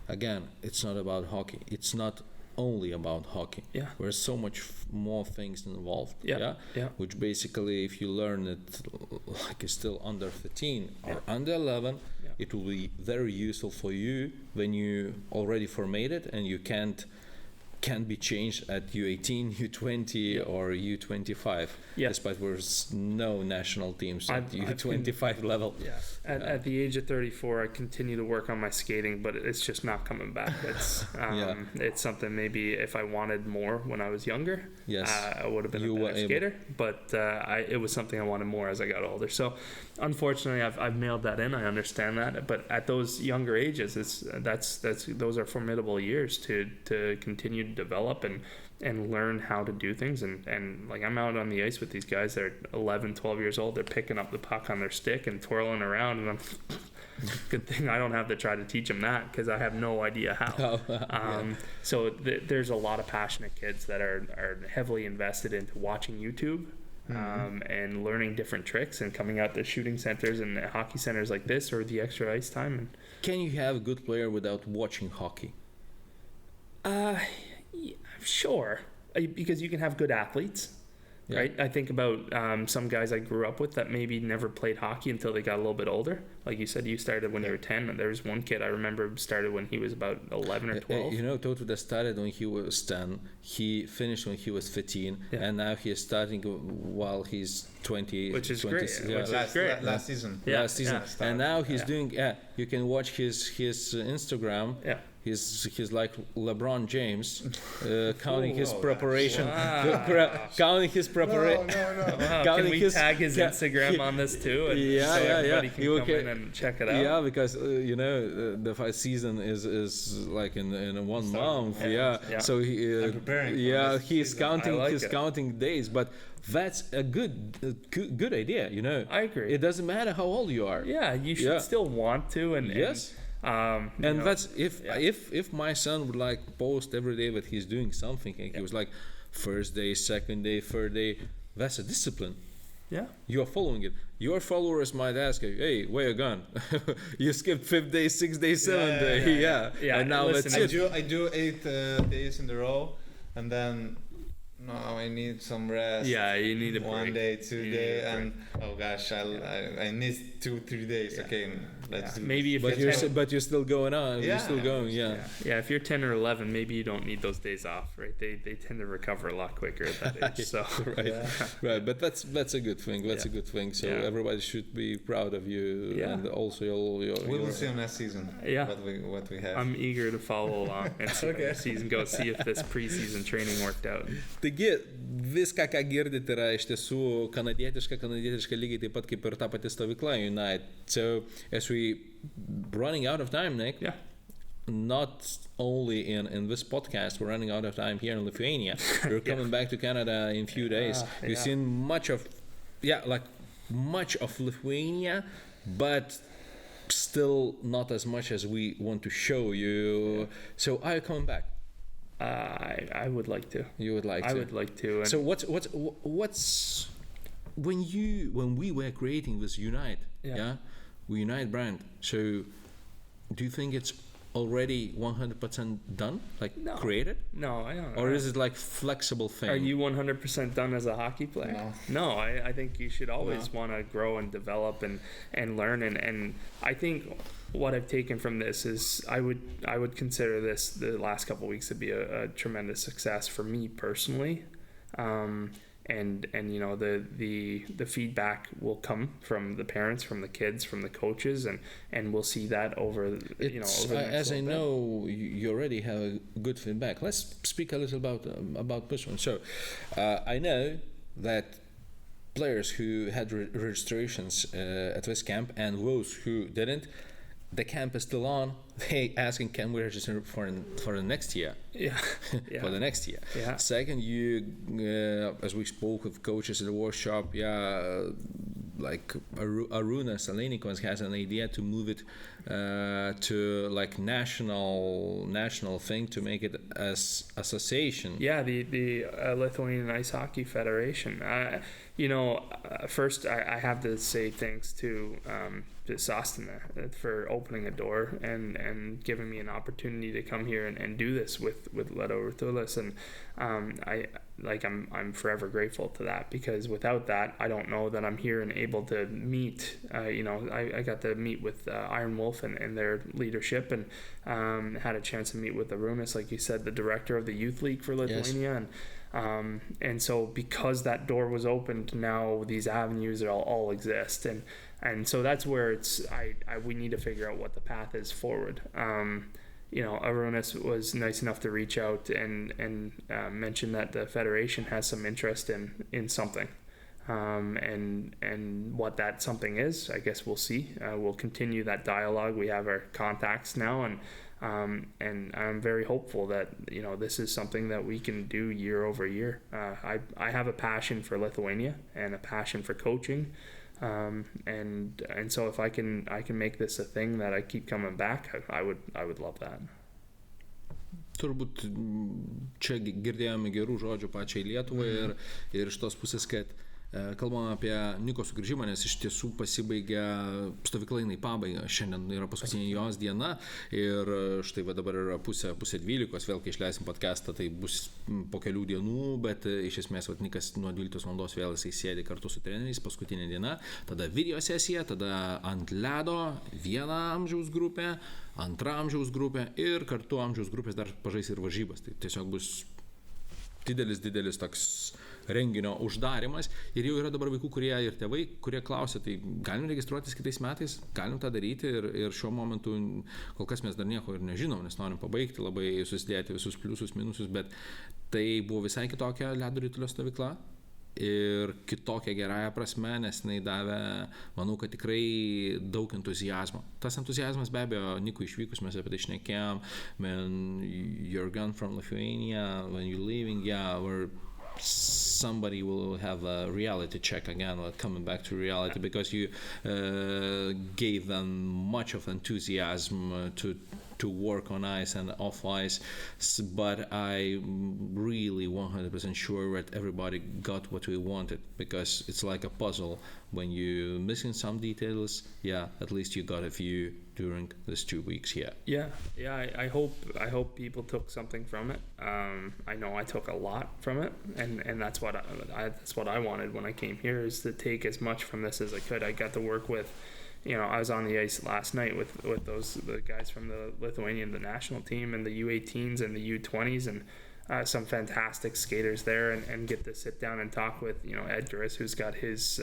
Again, it's not about hockey. It's not only about hockey. Yeah. There's so much more things involved. Yeah. Which basically, if you learn it like it's still under 13 or under 11, it will be very useful for you when you already formatted and you can't be changed at U18, U20 or U25. Despite there's no national teams at U25 level. At the age of 34, I continue to work on my skating, but it's just not coming back. It's it's something maybe if I wanted more when I was younger, I would have been a better skater. But it was something I wanted more as I got older. So unfortunately, I've mailed that in. I understand that, but at those younger ages, those are formidable years to continue to develop and learn how to do things. And like I'm out on the ice with these guys that are 11, 12 years old. They're picking up the puck on their stick and twirling around, and I'm good thing I don't have to try to teach them that because I have no idea how. So there's a lot of passionate kids that are heavily invested into watching YouTube. And learning different tricks and coming out to shooting centers and hockey centers like this or the extra ice time. Can you have a good player without watching hockey? Sure, because you can have good athletes, right? I think about some guys I grew up with that maybe never played hockey until they got a little bit older. Like you said, you started when you were 10, and there's one kid I remember started when he was about 11 or 12. Toto started when he was 10. He finished when he was 15, and now he is starting while he's 20. Which is 20, great. Last season. Last season. And now he's doing, you can watch his Instagram. He's like LeBron James, counting his preparation. Wow. Counting his preparation. No. Can we tag his Instagram on this too? And so everybody can come in and check it out. Yeah, because the fight season is like in 1 month. So he's counting counting days, but that's a good idea. I agree. It doesn't matter how old you are. Yeah, you should still want to. And that's if my son would like post every day that he's doing something, and he was like first day, second day, third day, that's a discipline. You are following it. Your followers might ask you, hey, where you gone? You skipped 5th day, 6th day, 7th day. And now that's it. I do 8 days in a row, and then I need some rest. You need a break. 1 day, 2 days, and oh gosh, I missed 2-3 days. Okay, let's do maybe this. But you're still going on. You're still going. If you're 10 or 11, maybe you don't need those days off, right? They tend to recover a lot quicker at that age. So right. But that's a good thing. That's a good thing. So everybody should be proud of you. And also we will see next season. What we have. I'm eager to follow along and see how the season goes. See if this preseason training worked out. Taigi, viską, ką girdit, yra iš tiesų kanadietiška lygiai taip pat kaip ir ta pati stovykla United. So, as we running out of time, Nick, not only in this podcast, we're running out of time here in Lithuania. We're coming back to Canada in a few days. We've seen much of Lithuania, but still not as much as we want to show you. So, are you coming back? I would like to. You would like to? I would like to. So what's when we were creating this Unite, Unite brand, so do you think it's already 100% done, created? No, I don't. Or is it like flexible thing? Are you 100% done as a hockey player? No, I think you should always want to grow and develop and learn, and I think what I've taken from this is I would consider this the last couple of weeks to be a tremendous success for me personally, and the feedback will come from the parents, from the kids, from the coaches, and we'll see that over the next as I know you already have a good feedback. Let's speak a little about this one. So I know that players who had registrations at this camp and those who didn't, the camp is still on. They asking, can we register for the next year? Yeah. For the next year. Yeah. Second, as we spoke with coaches in the workshop, like Arūnas Alenikovas has an idea to move it to like national thing, to make it as association. Yeah, the Lithuanian Ice Hockey Federation. First I have to say thanks to Sostina for opening a door and giving me an opportunity to come here and do this with Ledoritulys, and I'm forever grateful to that, because without that I don't know that I'm here and able to meet. I got to meet with Iron Wolf and their leadership, and had a chance to meet with Arūnas, like you said, the director of the youth league for Lithuania. Yes. And so because that door was opened, now these avenues all exist, and so that's where we need to figure out what the path is forward. Arūnas was nice enough to reach out and mention that the federation has some interest in something, and what that something is, I guess we'll see. We'll continue that dialogue. We have our contacts now, and I'm very hopeful that this is something that we can do year over year. I have a passion for Lithuania and a passion for coaching, and so if I can make this a thing that I keep coming back, I would love that. Turbūt čia girdėjome gerų žodžių pačiai Lietuvai ir iš tos pusės, kad kalbame apie Niko sugrįžimą, nes iš tiesų pasibaigė stovykla į pabaigą. Šiandien yra paskutinė jos diena ir štai dabar yra pusė 12, vėl kai išleisim podcastą, tai bus po kelių dienų, bet iš esmės Nikas nuo 12 valandos vėl jisai sėdi kartu su treneriais, paskutinė diena, tada video sesija, tada ant ledo viena amžiaus grupė, antra amžiaus grupė ir kartu amžiaus grupės dar pažais ir varžybas. Tai tiesiog bus didelis toks renginio uždarimas, ir jau yra dabar vaikų ir tėvai, kurie klausia, tai galim registruotis kitais metais, galim tą daryti, ir šiuo momentu kol kas mes dar nieko ir nežinom, nes norim pabaigti, labai susidėti visus pliusus, minusus, bet tai buvo visai kitokia Ledoritulio stovykla ir kitokia gerąją prasme, nes jinai davė, manau, kad tikrai daug entuziazmo. Tas entuziazmas be abejo, Nikui išvykus mes apie tai šnekėjom, when you're gone from Lithuania, when you're leaving, or somebody will have a reality check again, or coming back to reality, because you gave them much of enthusiasm to work on ice and off ice, but I really 100% sure that everybody got what we wanted, because it's like a puzzle. When you're missing some details, at least you got a few during these 2 weeks here. I hope people took something from it. I know I took a lot from it, and that's what I wanted when I came here, is to take as much from this as I could. I got to work with, I was on the ice last night with the guys from the Lithuanian, the national team, and the U18s and the U20s, and some fantastic skaters there, and get to sit down and talk with Edgaris, who's got his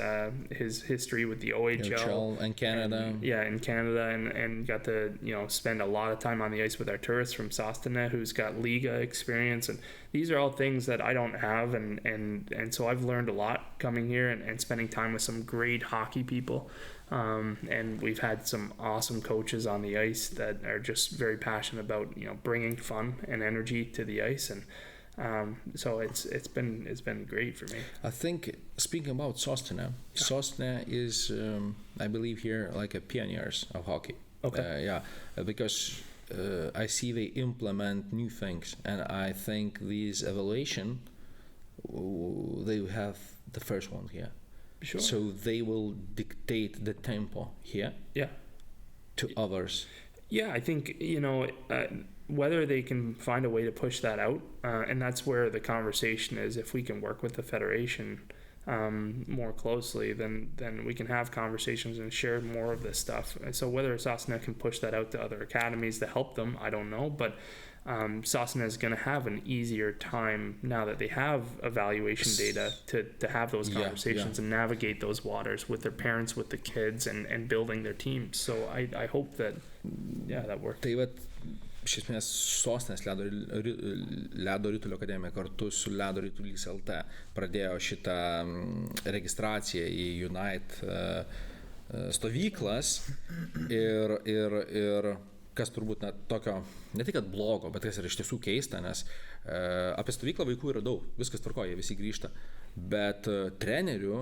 history with the OHL and Canada. In Canada, and got to spend a lot of time on the ice with our tourists from Sostina, who's got Liga experience, and these are all things that I don't have, and so I've learned a lot coming here and spending time with some great hockey people. And we've had some awesome coaches on the ice that are just very passionate about bringing fun and energy to the ice, and so it's been great for me. I think, speaking about Sostina is I believe here like a pioneers of hockey. Okay. Because I see they implement new things, and I think these evaluation, they have the first one here. Sure. So they will dictate the tempo here to others. I think whether they can find a way to push that out, and that's where the conversation is. If we can work with the federation more closely, then we can have conversations and share more of this stuff. So whether Sostina can push that out to other academies to help them, I don't know, but Sostina is going to have an easier time now that they have evaluation data to have those conversations and navigate those waters with their parents, with the kids, and building their teams. So I hope that that works. Tai vat iš esmės sostinės Ledoritulio akademija kartu su Ledoritulys.lt pradėjo šitą registraciją į Unite stovyklas ir kas turbūt tokio, ne tik kad blogo, bet kas yra iš tiesų keista, nes apie stovyklą vaikų yra daug, viskas tvarkoja, jie visi grįžta, bet trenerių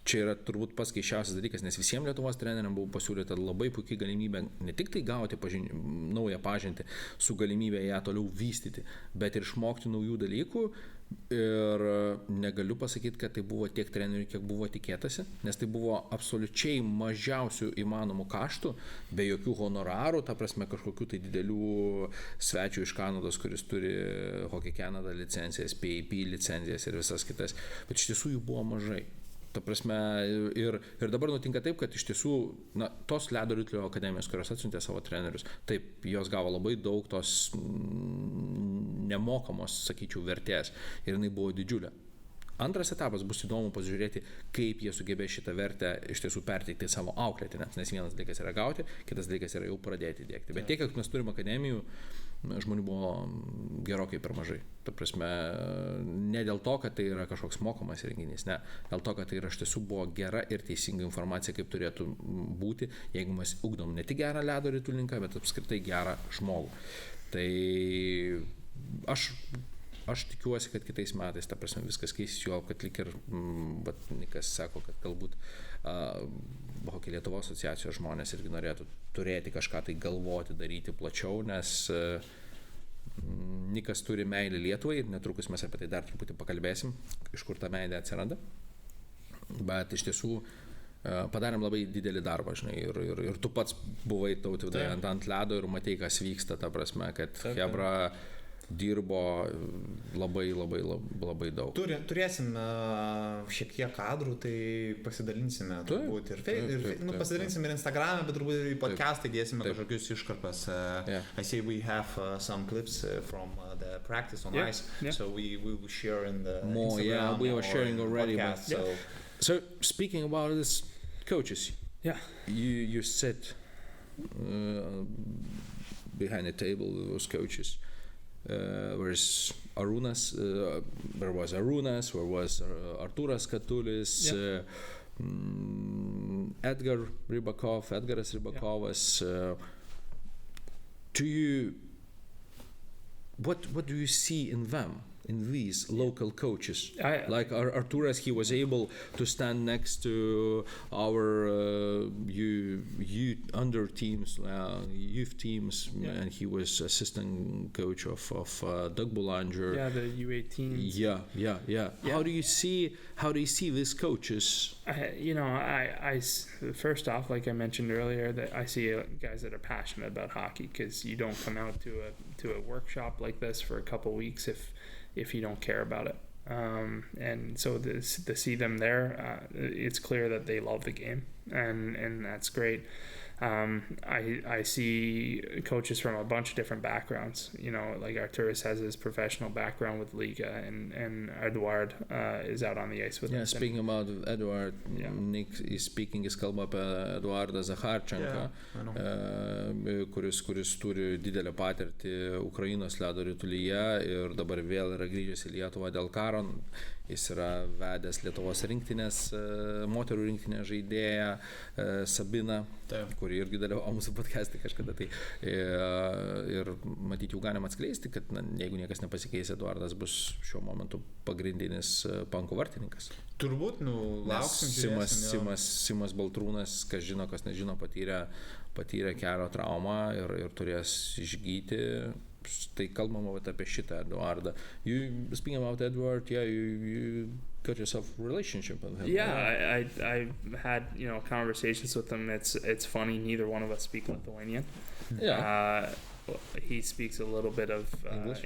čia yra turbūt pats keisčiausias dalykas, nes visiems Lietuvos treneriams buvo pasiūlyta labai puikiai galimybė ne tik tai gauti naują pažintį su galimybė ją toliau vystyti, bet ir išmokti naujų dalykų ir negaliu pasakyti, kad tai buvo tiek trenerių, kiek buvo tikėtasi, nes tai buvo absoliučiai mažiausių įmanomų kaštų, be jokių honorarų, ta prasme kažkokių tai didelių svečių iš Kanados, kuris turi Hockey Canada licencijas, PAP licencijas ir visas kitas, bet iš tiesų jų buvo mažai. Ta prasme, ir dabar nutinka taip, kad iš tiesų tos Ledoritulio akademijos, kurios atsiuntė savo trenerius, taip, jos gavo labai daug tos nemokamos, sakyčiau, vertės ir jinai buvo didžiulė. Antras etapas bus įdomu pasižiūrėti, kaip jie sugebės šitą vertę iš tiesų perteikti savo auklėtiniams, nes vienas dalykas yra gauti, kitas dalykas yra jau pradėti dėkti. Bet tiek, kiek mes turime akademijų, žmonių buvo gerokai per mažai. Ta prasme, ne dėl to, kad tai yra kažkoks mokomas renginys, ne, dėl to, kad tai yra iš tiesų buvo gera ir teisinga informacija, kaip turėtų būti, jeigu mes ugdom ne tik gerą ledo ritulininką, bet apskritai gerą žmogų. Tai aš tikiuosi, kad kitais metais, ta prasme, viskas keisis, jo, kad lik ir, Nikas sako, kad galbūt Hockey Lietuvos asociacijos žmonės irgi norėtų turėti kažką tai galvoti, daryti plačiau, nes Nikas turi meilę Lietuvai ir netrukus mes apie tai dar truputį pakalbėsim, iš kur ta meilė atsiranda. Bet iš tiesų padarėm labai didelį darbą, žinai, ir tu pats buvai Tautvydai ant ledo ir matei, kas vyksta, ta prasme, kad Hebra dirbo labai daug. Turėsim šiek tiek kadrų, tai pasidalinsime turbūt ir pasidalinsime ir Instagram'e, bet turbūt ir į podcast'ai dėsime kažkokius iškarpas. I say we have some clips from the practice on ice, so we will share in the Instagram. We were sharing already. Podcast, so speaking about this, coaches, you sit behind the table with those coaches. Where's Arūnas, where was Arūnas, where was Artūras Katulis, Edgaras Rybakovas. What do you see in them, in these local coaches? Like Artūras, he was able to stand next to our youth under teams, youth teams, and he was assistant coach of Doug Boulanger. Yeah, the U18s. Yeah. How do you see these coaches? I first off, like I mentioned earlier, that I see guys that are passionate about hockey, because you don't come out to a workshop like this for a couple weeks if you don't care about it. And so to see them there, it's clear that they love the game, and that's great. I see coaches from a bunch of different backgrounds. Like Artūras has his professional background with Liga, and Eduard is out on the ice with him. Yeah, speaking about Eduard, Nick is speaking, jis kalba apie Eduardą Zacharčenką, kuris turi didelę patirtį Ukrainos ledo ritulyje ir dabar vėl yra grįžęs į Lietuvą dėl karo. Jis yra vedęs Lietuvos rinktinės, moterų rinktinės žaidėją Sabiną, kuri irgi dalyvavo mūsų podcast'ai kažkada. Tai ir matyt, jau galim atskleisti, kad jeigu niekas nepasikeis, Eduardas bus šiuo momentu pagrindinis pankų vartininkas. Turbūt, lauksim. Simas Baltrūnas, kas žino, kas nežino, patyrė kelio traumą ir turės išgyti. Tai kalbama apie šitą Eduardą. You speaking about Edward, you got yourself a relationship with him. Yeah, I've had conversations with him. It's funny, neither one of us speak Lithuanian. Yeah. He speaks a little bit of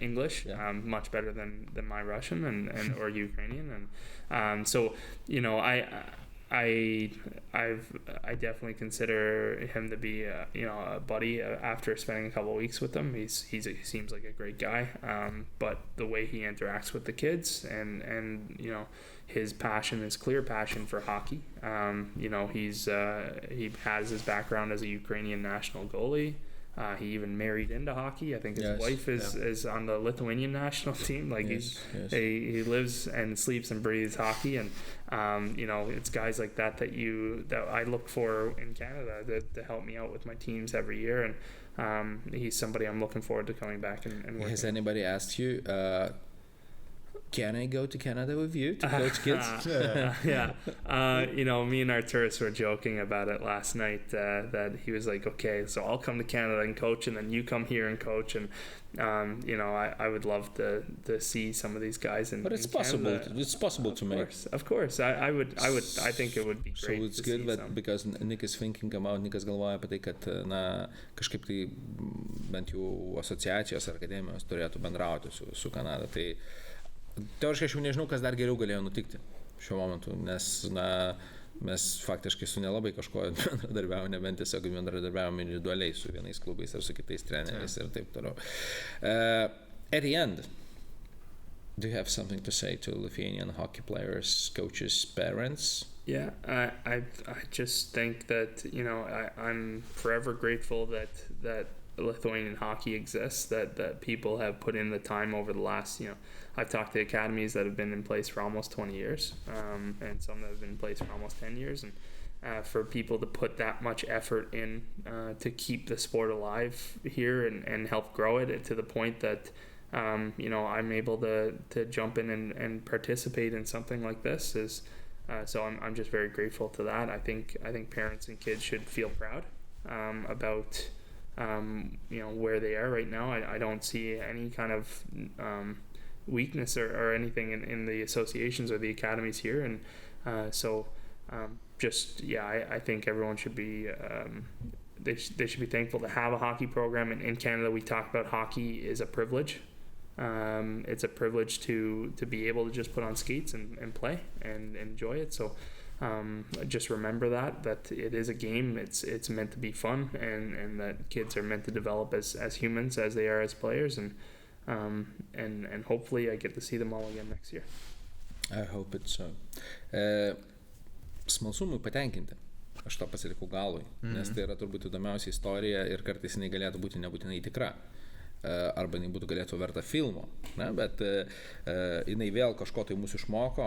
English, much better than my Russian and or Ukrainian, and so I definitely consider him to be a buddy after spending a couple of weeks with him. He seems like a great guy, but the way he interacts with the kids and his passion, his clear passion for hockey. He has his background as a Ukrainian national goalie. He even married into hockey. I think his wife is on the Lithuanian national team. Like he lives and sleeps and breathes hockey, and it's guys like that I look for in Canada to help me out with my teams every year, and he's somebody I'm looking forward to coming back and working. Has anybody asked you? Can I go to Canada with you to coach kids? Me and Arturis were joking about it last night, that he was like, okay, so I'll come to Canada and coach, and then you come here and coach, and I would love to see some of these guys in. But it's possible. It's possible to make. Of course. I think it would be great. So it's good that because Nick is thinking about, Nikas galvoja apie tai, kad kažkaip tai bent jau asociacijos ar akademijos turėtų bendrauti su Kanada. Tai teoriškai aš jau nežinau, kas dar geriau galėjo nutikti šiuo momentu, nes mes faktiškai su nelabai kažko bendradarbiavome, nebent tiesiog bendradarbiavome individualiai su vienais klubais ar su kitais treneriais ir taip toliau. At the end, do you have something to say to Lithuanian hockey players, coaches, parents? Yeah, I just think that I'm forever grateful that Lithuanian hockey exists, that people have put in the time over the last, I've talked to academies that have been in place for almost 20 years, and some that have been in place for almost 10 years, and for people to put that much effort in to keep the sport alive here and help grow it to the point that I'm able to jump in and participate in something like this is so I'm just very grateful to that. I think parents and kids should feel proud about where they are right now. I don't see any kind of weakness or anything in the associations or the academies here, and I think everyone should be they should be thankful to have a hockey program. In Canada, we talk about hockey is a privilege. It's a privilege to be able to just put on skates and play and enjoy it. So just remember that it is a game. It's meant to be fun, and that kids are meant to develop as humans as they are as players, and hopefully I get to see them all again next year. I hope it's so. Smalsumui patenkinti. Aš to pasilikau galui, nes tai yra turbūt įdomiausia istorija ir kartais jinai galėtų būti nebūtinai tikra. Arba jinai būtų galėtų verta filmo, bet jinai vėl kažko tai mūsų išmoko,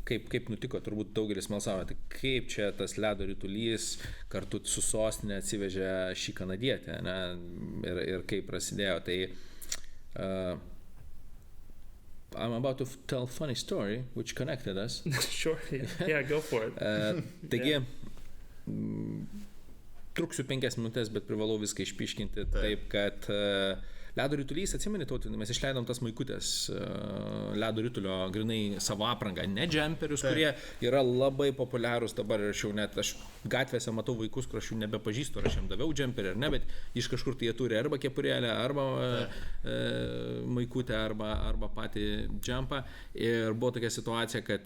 kaip nutiko, turbūt daugelis smalsavo, tai kaip čia tas Ledoritulys kartu su sostinė atsivežė šį kanadietę, ir kaip prasidėjo. Tai I'm about to tell a funny story which connected us. Sure, yeah, go for it. Taigi, truksiu 5 minutės, bet privalau viską išpiškinti taip, kad Ledoritulys, atsimeni tautinį, mes išleidom tas maikutės Ledoritulio grinai savo aprangą, ne džemperius, kurie yra labai populiarūs dabar, ir aš gatvėse matau vaikus, kur aš jų nebepažįstu, ar aš jam daviau džemperį ar ne, bet iš kažkur tai jie turi arba kepurėlę, arba maikutę, arba patį džempą, ir buvo tokia situacija, kad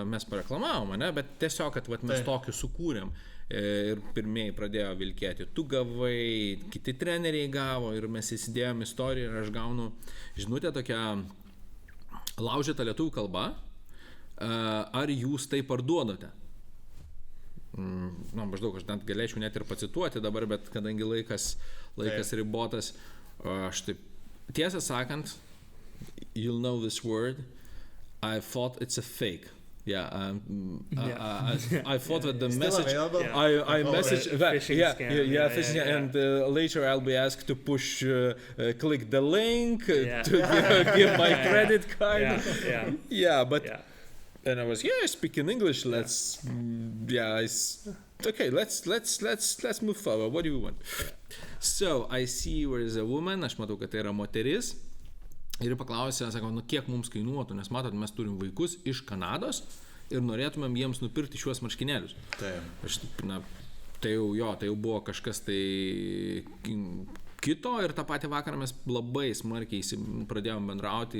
mes pareklamavom, bet tiesiog, kad mes tokius sukūrėm. Ir pirmieji pradėjo vilkėti. Tu gavai, kiti treneriai gavo, ir mes įsidėjom istoriją, ir aš gaunu žinutę tokią laužytą lietuvių kalbą, ar jūs tai parduodate? Maždaug aš galėčiau net ir pacituoti dabar, bet kadangi laikas ribotas, aš taip, tiesą sakant, you'll know this word, I thought it's a fake. I thought that the message I message that phishing, and later I'll be asked to click the link to give my credit card. And I was speaking English. Let's move forward. What do you want? So I see where is a woman. Aš matau, kad tai yra moteris. Ir paklausė, sako, kiek mums kainuotų, nes matot, mes turim vaikus iš Kanados ir norėtumėm jiems nupirkti šiuos marškinėlius. Tai jau buvo kažkas tai kito, ir tą patį vakarą mes labai smarkiai pradėjom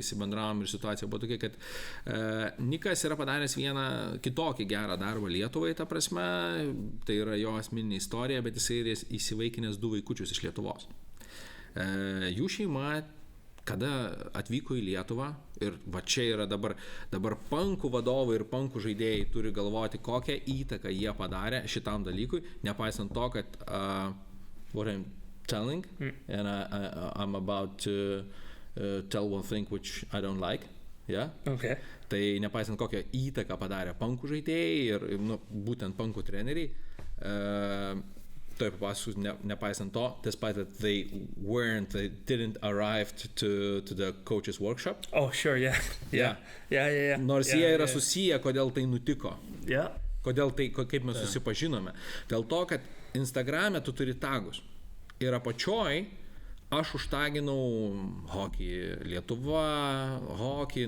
įsibendravom, ir situacija buvo tokia, kad Nikas yra padaręs vieną kitokį gerą darbą Lietuvai, ta prasme, tai yra jo asmeninė istorija, bet jisai yra įsivaikinęs 2 vaikučius iš Lietuvos. Jų šeima kada atvyko į Lietuvą, ir va čia yra dabar pankų vadovai ir pankų žaidėjai turi galvoti, kokią įtaką jie padarė šitam dalykui, nepaisant to, kad what I'm telling, and I'm about to tell one thing which I don't like. Yeah? Okay. Tai nepaisant kokią įtaką padarė punkų žaidėjai ir būtent punkų treneriai, papasakosiu, nepaisant to, despite that they didn't arrive to the coach's workshop. Oh, sure, yeah. Nors jie yra susiję, kodėl tai nutiko. Yeah. Kodėl tai, kaip mes susipažinome. Dėl to, kad Instagram'e tu turi tagus. Ir apačioj aš užtaginau hokį Lietuva, hokį,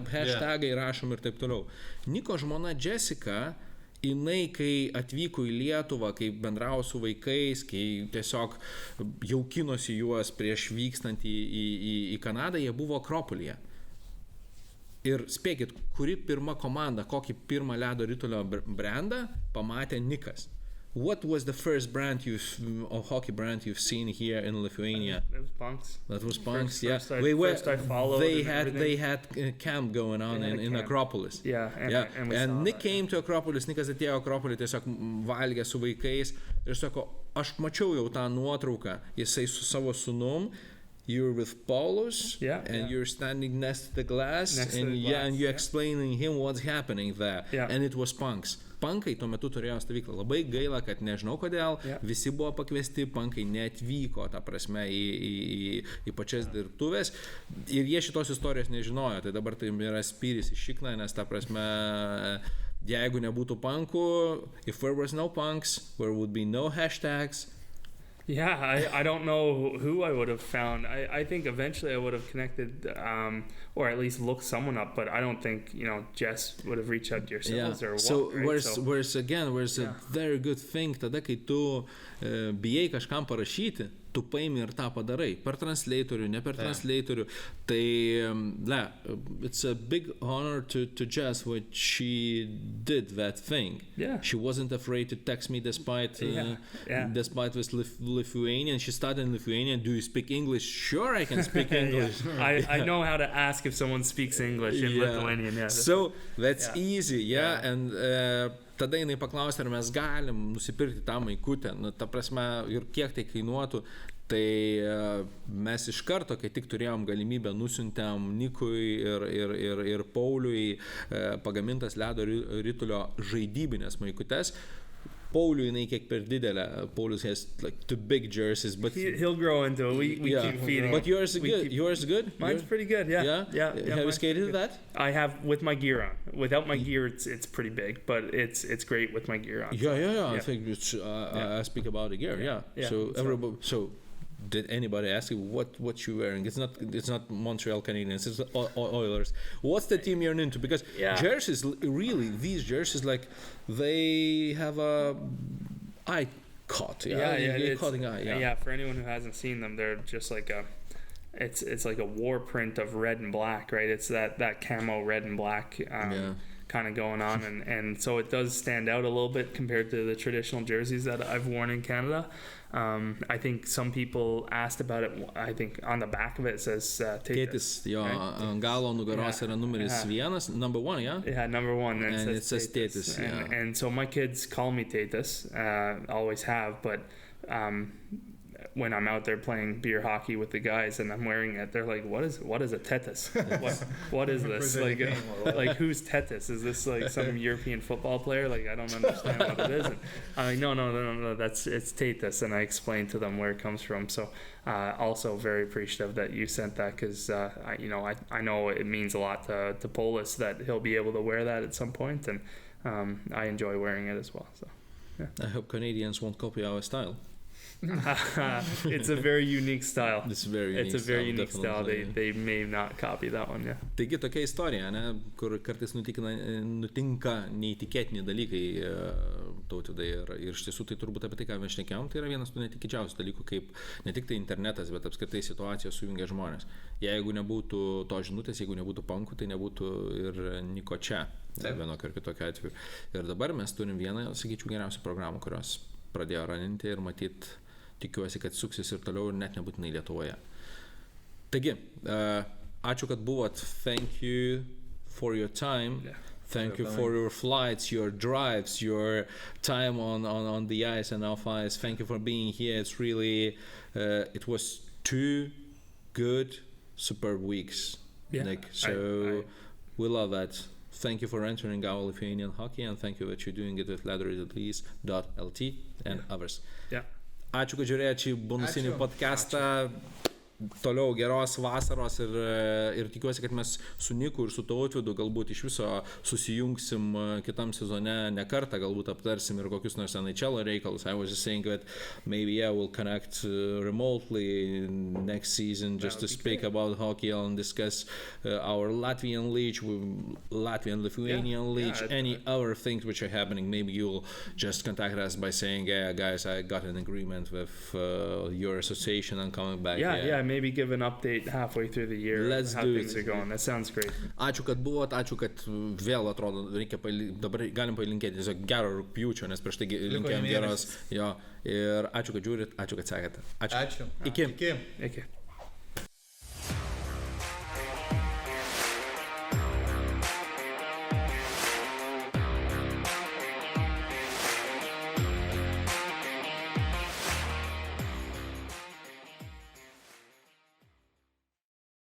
hashtagai rašom ir taip toliau. Niko žmona Jessica, jinai, kai atvyko į Lietuvą, kai bendravo su vaikais, kai tiesiog jaukinosi juos prieš vykstant į Kanadą, jie buvo Akropolyje. Ir spėkit, kuri pirma komanda, kokį pirmą ledo ritulio brandą pamatė Nicas. What was the first brand hockey brand you've seen here in Lithuania? It was Punks. That was Punks, first I followed. They had a camp going on in Acropolis. Yeah, and Nick came to Acropolis. Nicas atėjo Akropolį, tiesiog valgė su vaikais ir sako, aš mačiau jau tą nuotrauką, jisai su savo sūnum. You're with Paulus, and you're standing next to the glass, and you're explaining him what's happening there. Yeah. And it was Punks. Punkai tuo metu turėjo stovyklą. Labai gaila, kad nežinau kodėl, visi buvo pakviesti, punkai neatvyko, ta prasme, į pačias dirbtuves. Ir jie šitos istorijos nežinojo, tai dabar tai yra spyris į šikną, nes ta prasme, jeigu nebūtų punkų, if there was no punks, there would be no hashtags. Yeah, I don't know who I would have found. I think eventually I would have connected, or at least looked someone up, but I don't think, Jess would have reached out to yourselves or what. So, where's a very good thing, tada, kai tu bijai kažkam parašyti, tu paimi ir tą padarai. Per translatorių, ne per translatorių. Tai, it's a big honor to Jess what she did that thing. Yeah. She wasn't afraid to text me despite with Lithuanian. She studied in Lithuanian. Do you speak English? Sure, I can speak English. I know how to ask if someone speaks English in Lithuanian. Yeah. So, that's easy, and tada jinai paklausė, ar mes galim nusipirkti tą maikutę, ta prasme, ir kiek tai kainuotų, tai mes iš karto, kai tik turėjom galimybę, nusiuntėm Nikui ir Pauliui pagamintas ledo ritulio žaidybinės maikutės. Pauliui jinai kiek per didelė. Paulius has like 2 big jerseys, but he'll grow into it. We keep feeding. But yours is good. Yours good? Mine's pretty good. Yeah. Have you skated that? I have with my gear on. Without my gear, it's pretty big, but it's great with my gear on. Yeah. I think it's, I speak about the gear. Yeah. So everybody. So did anybody ask you what you're wearing? It's not Montreal Canadiens. It's Oilers. What's the team you're into? Because jerseys, really, these jerseys, like they have a eye cut. Cutting eye. Yeah. For anyone who hasn't seen them, they're just like it's like a war print of red and black, right? It's that camo red and black. Kind of going on, and so it does stand out a little bit compared to the traditional jerseys that I've worn in Canada. I think some people asked about it. I think on the back of it says Tėtis. Ant galo nugaros yra numeris 1, number 1, yeah? Yeah, number 1. And it says Tėtis. And so my kids call me Tėtis, always have, but when I'm out there playing beer hockey with the guys and I'm wearing it, they're like, what is a tetis? What is this? Like who's tetis? Is this like some European football player? Like, I don't understand what it is. And I'm like, no, it's tetis. And I explained to them where it comes from. So also very appreciative that you sent that, because I know it means a lot to Polis that he'll be able to wear that at some point, and I enjoy wearing it as well. So I hope Canadians won't copy our style. It's a very unique style. It's a very unique style. They may not copy that one, yeah. Taigi tokia istorija, kur kartais nutinka neįtikėtini dalykai, Tautvydai, ir iš tiesų tai turbūt apie tai, ką mes šnekėjom, tai yra vienas tų netikėčiausių dalykų, kaip ne tik tai internetas, bet apskritai situacija sujungia žmonės. Jeigu nebūtų to žinutės, jeigu nebūtų punkų, tai nebūtų ir Niko čia, vienokio ar kitokio atveju. Ir dabar mes turim vieną, sakyčiau, geriausių programų, kurios pradėjo raninti ir matyt, tikiuosi, kad suksis ir toliau ir net nebūtinai Lietuvoje. Taigi, ačiū, kad buvot. Thank you for your time. Thank you for your flights, your drives, your time on the ice and off ice. Thank you for being here. It's really, it was 2 good, superb weeks, Nick. So we love that. Thank you for entering our Lithuanian hockey, and thank you that you're doing it with Ledoritulys.lt and others. Yeah. Ačiū, kad žiūrėjote šį bonusinį podcastą. Toliau geros vasaros ir tikiuosi, kad mes su Niku ir su Tautvydu galbūt iš viso susijungsim kitam sezone ne kartą, galbūt aptarsim ir kokius nors NHL reikalus. I was just saying that maybe we'll connect remotely next season just to speak about hockey and discuss our Latvian league, Latvian-Lithuanian league, any other things which are happening. Maybe you'll just contact us by saying, yeah, guys, I got an agreement with your association and coming back. Yeah, maybe give an update halfway through the year. Let's how do things it. are going. That sounds great. Ačiū, kad buvot, ačiū, kad vėl atrodo, dabar galim palinkėti tiesiog gero rugpjūčio, nes prieš tai linkėjom geros. Jo, ir ačiū, kad žiūrit, ačiū, kad sekate. Ačiū. Ačiū. Iki. Okay.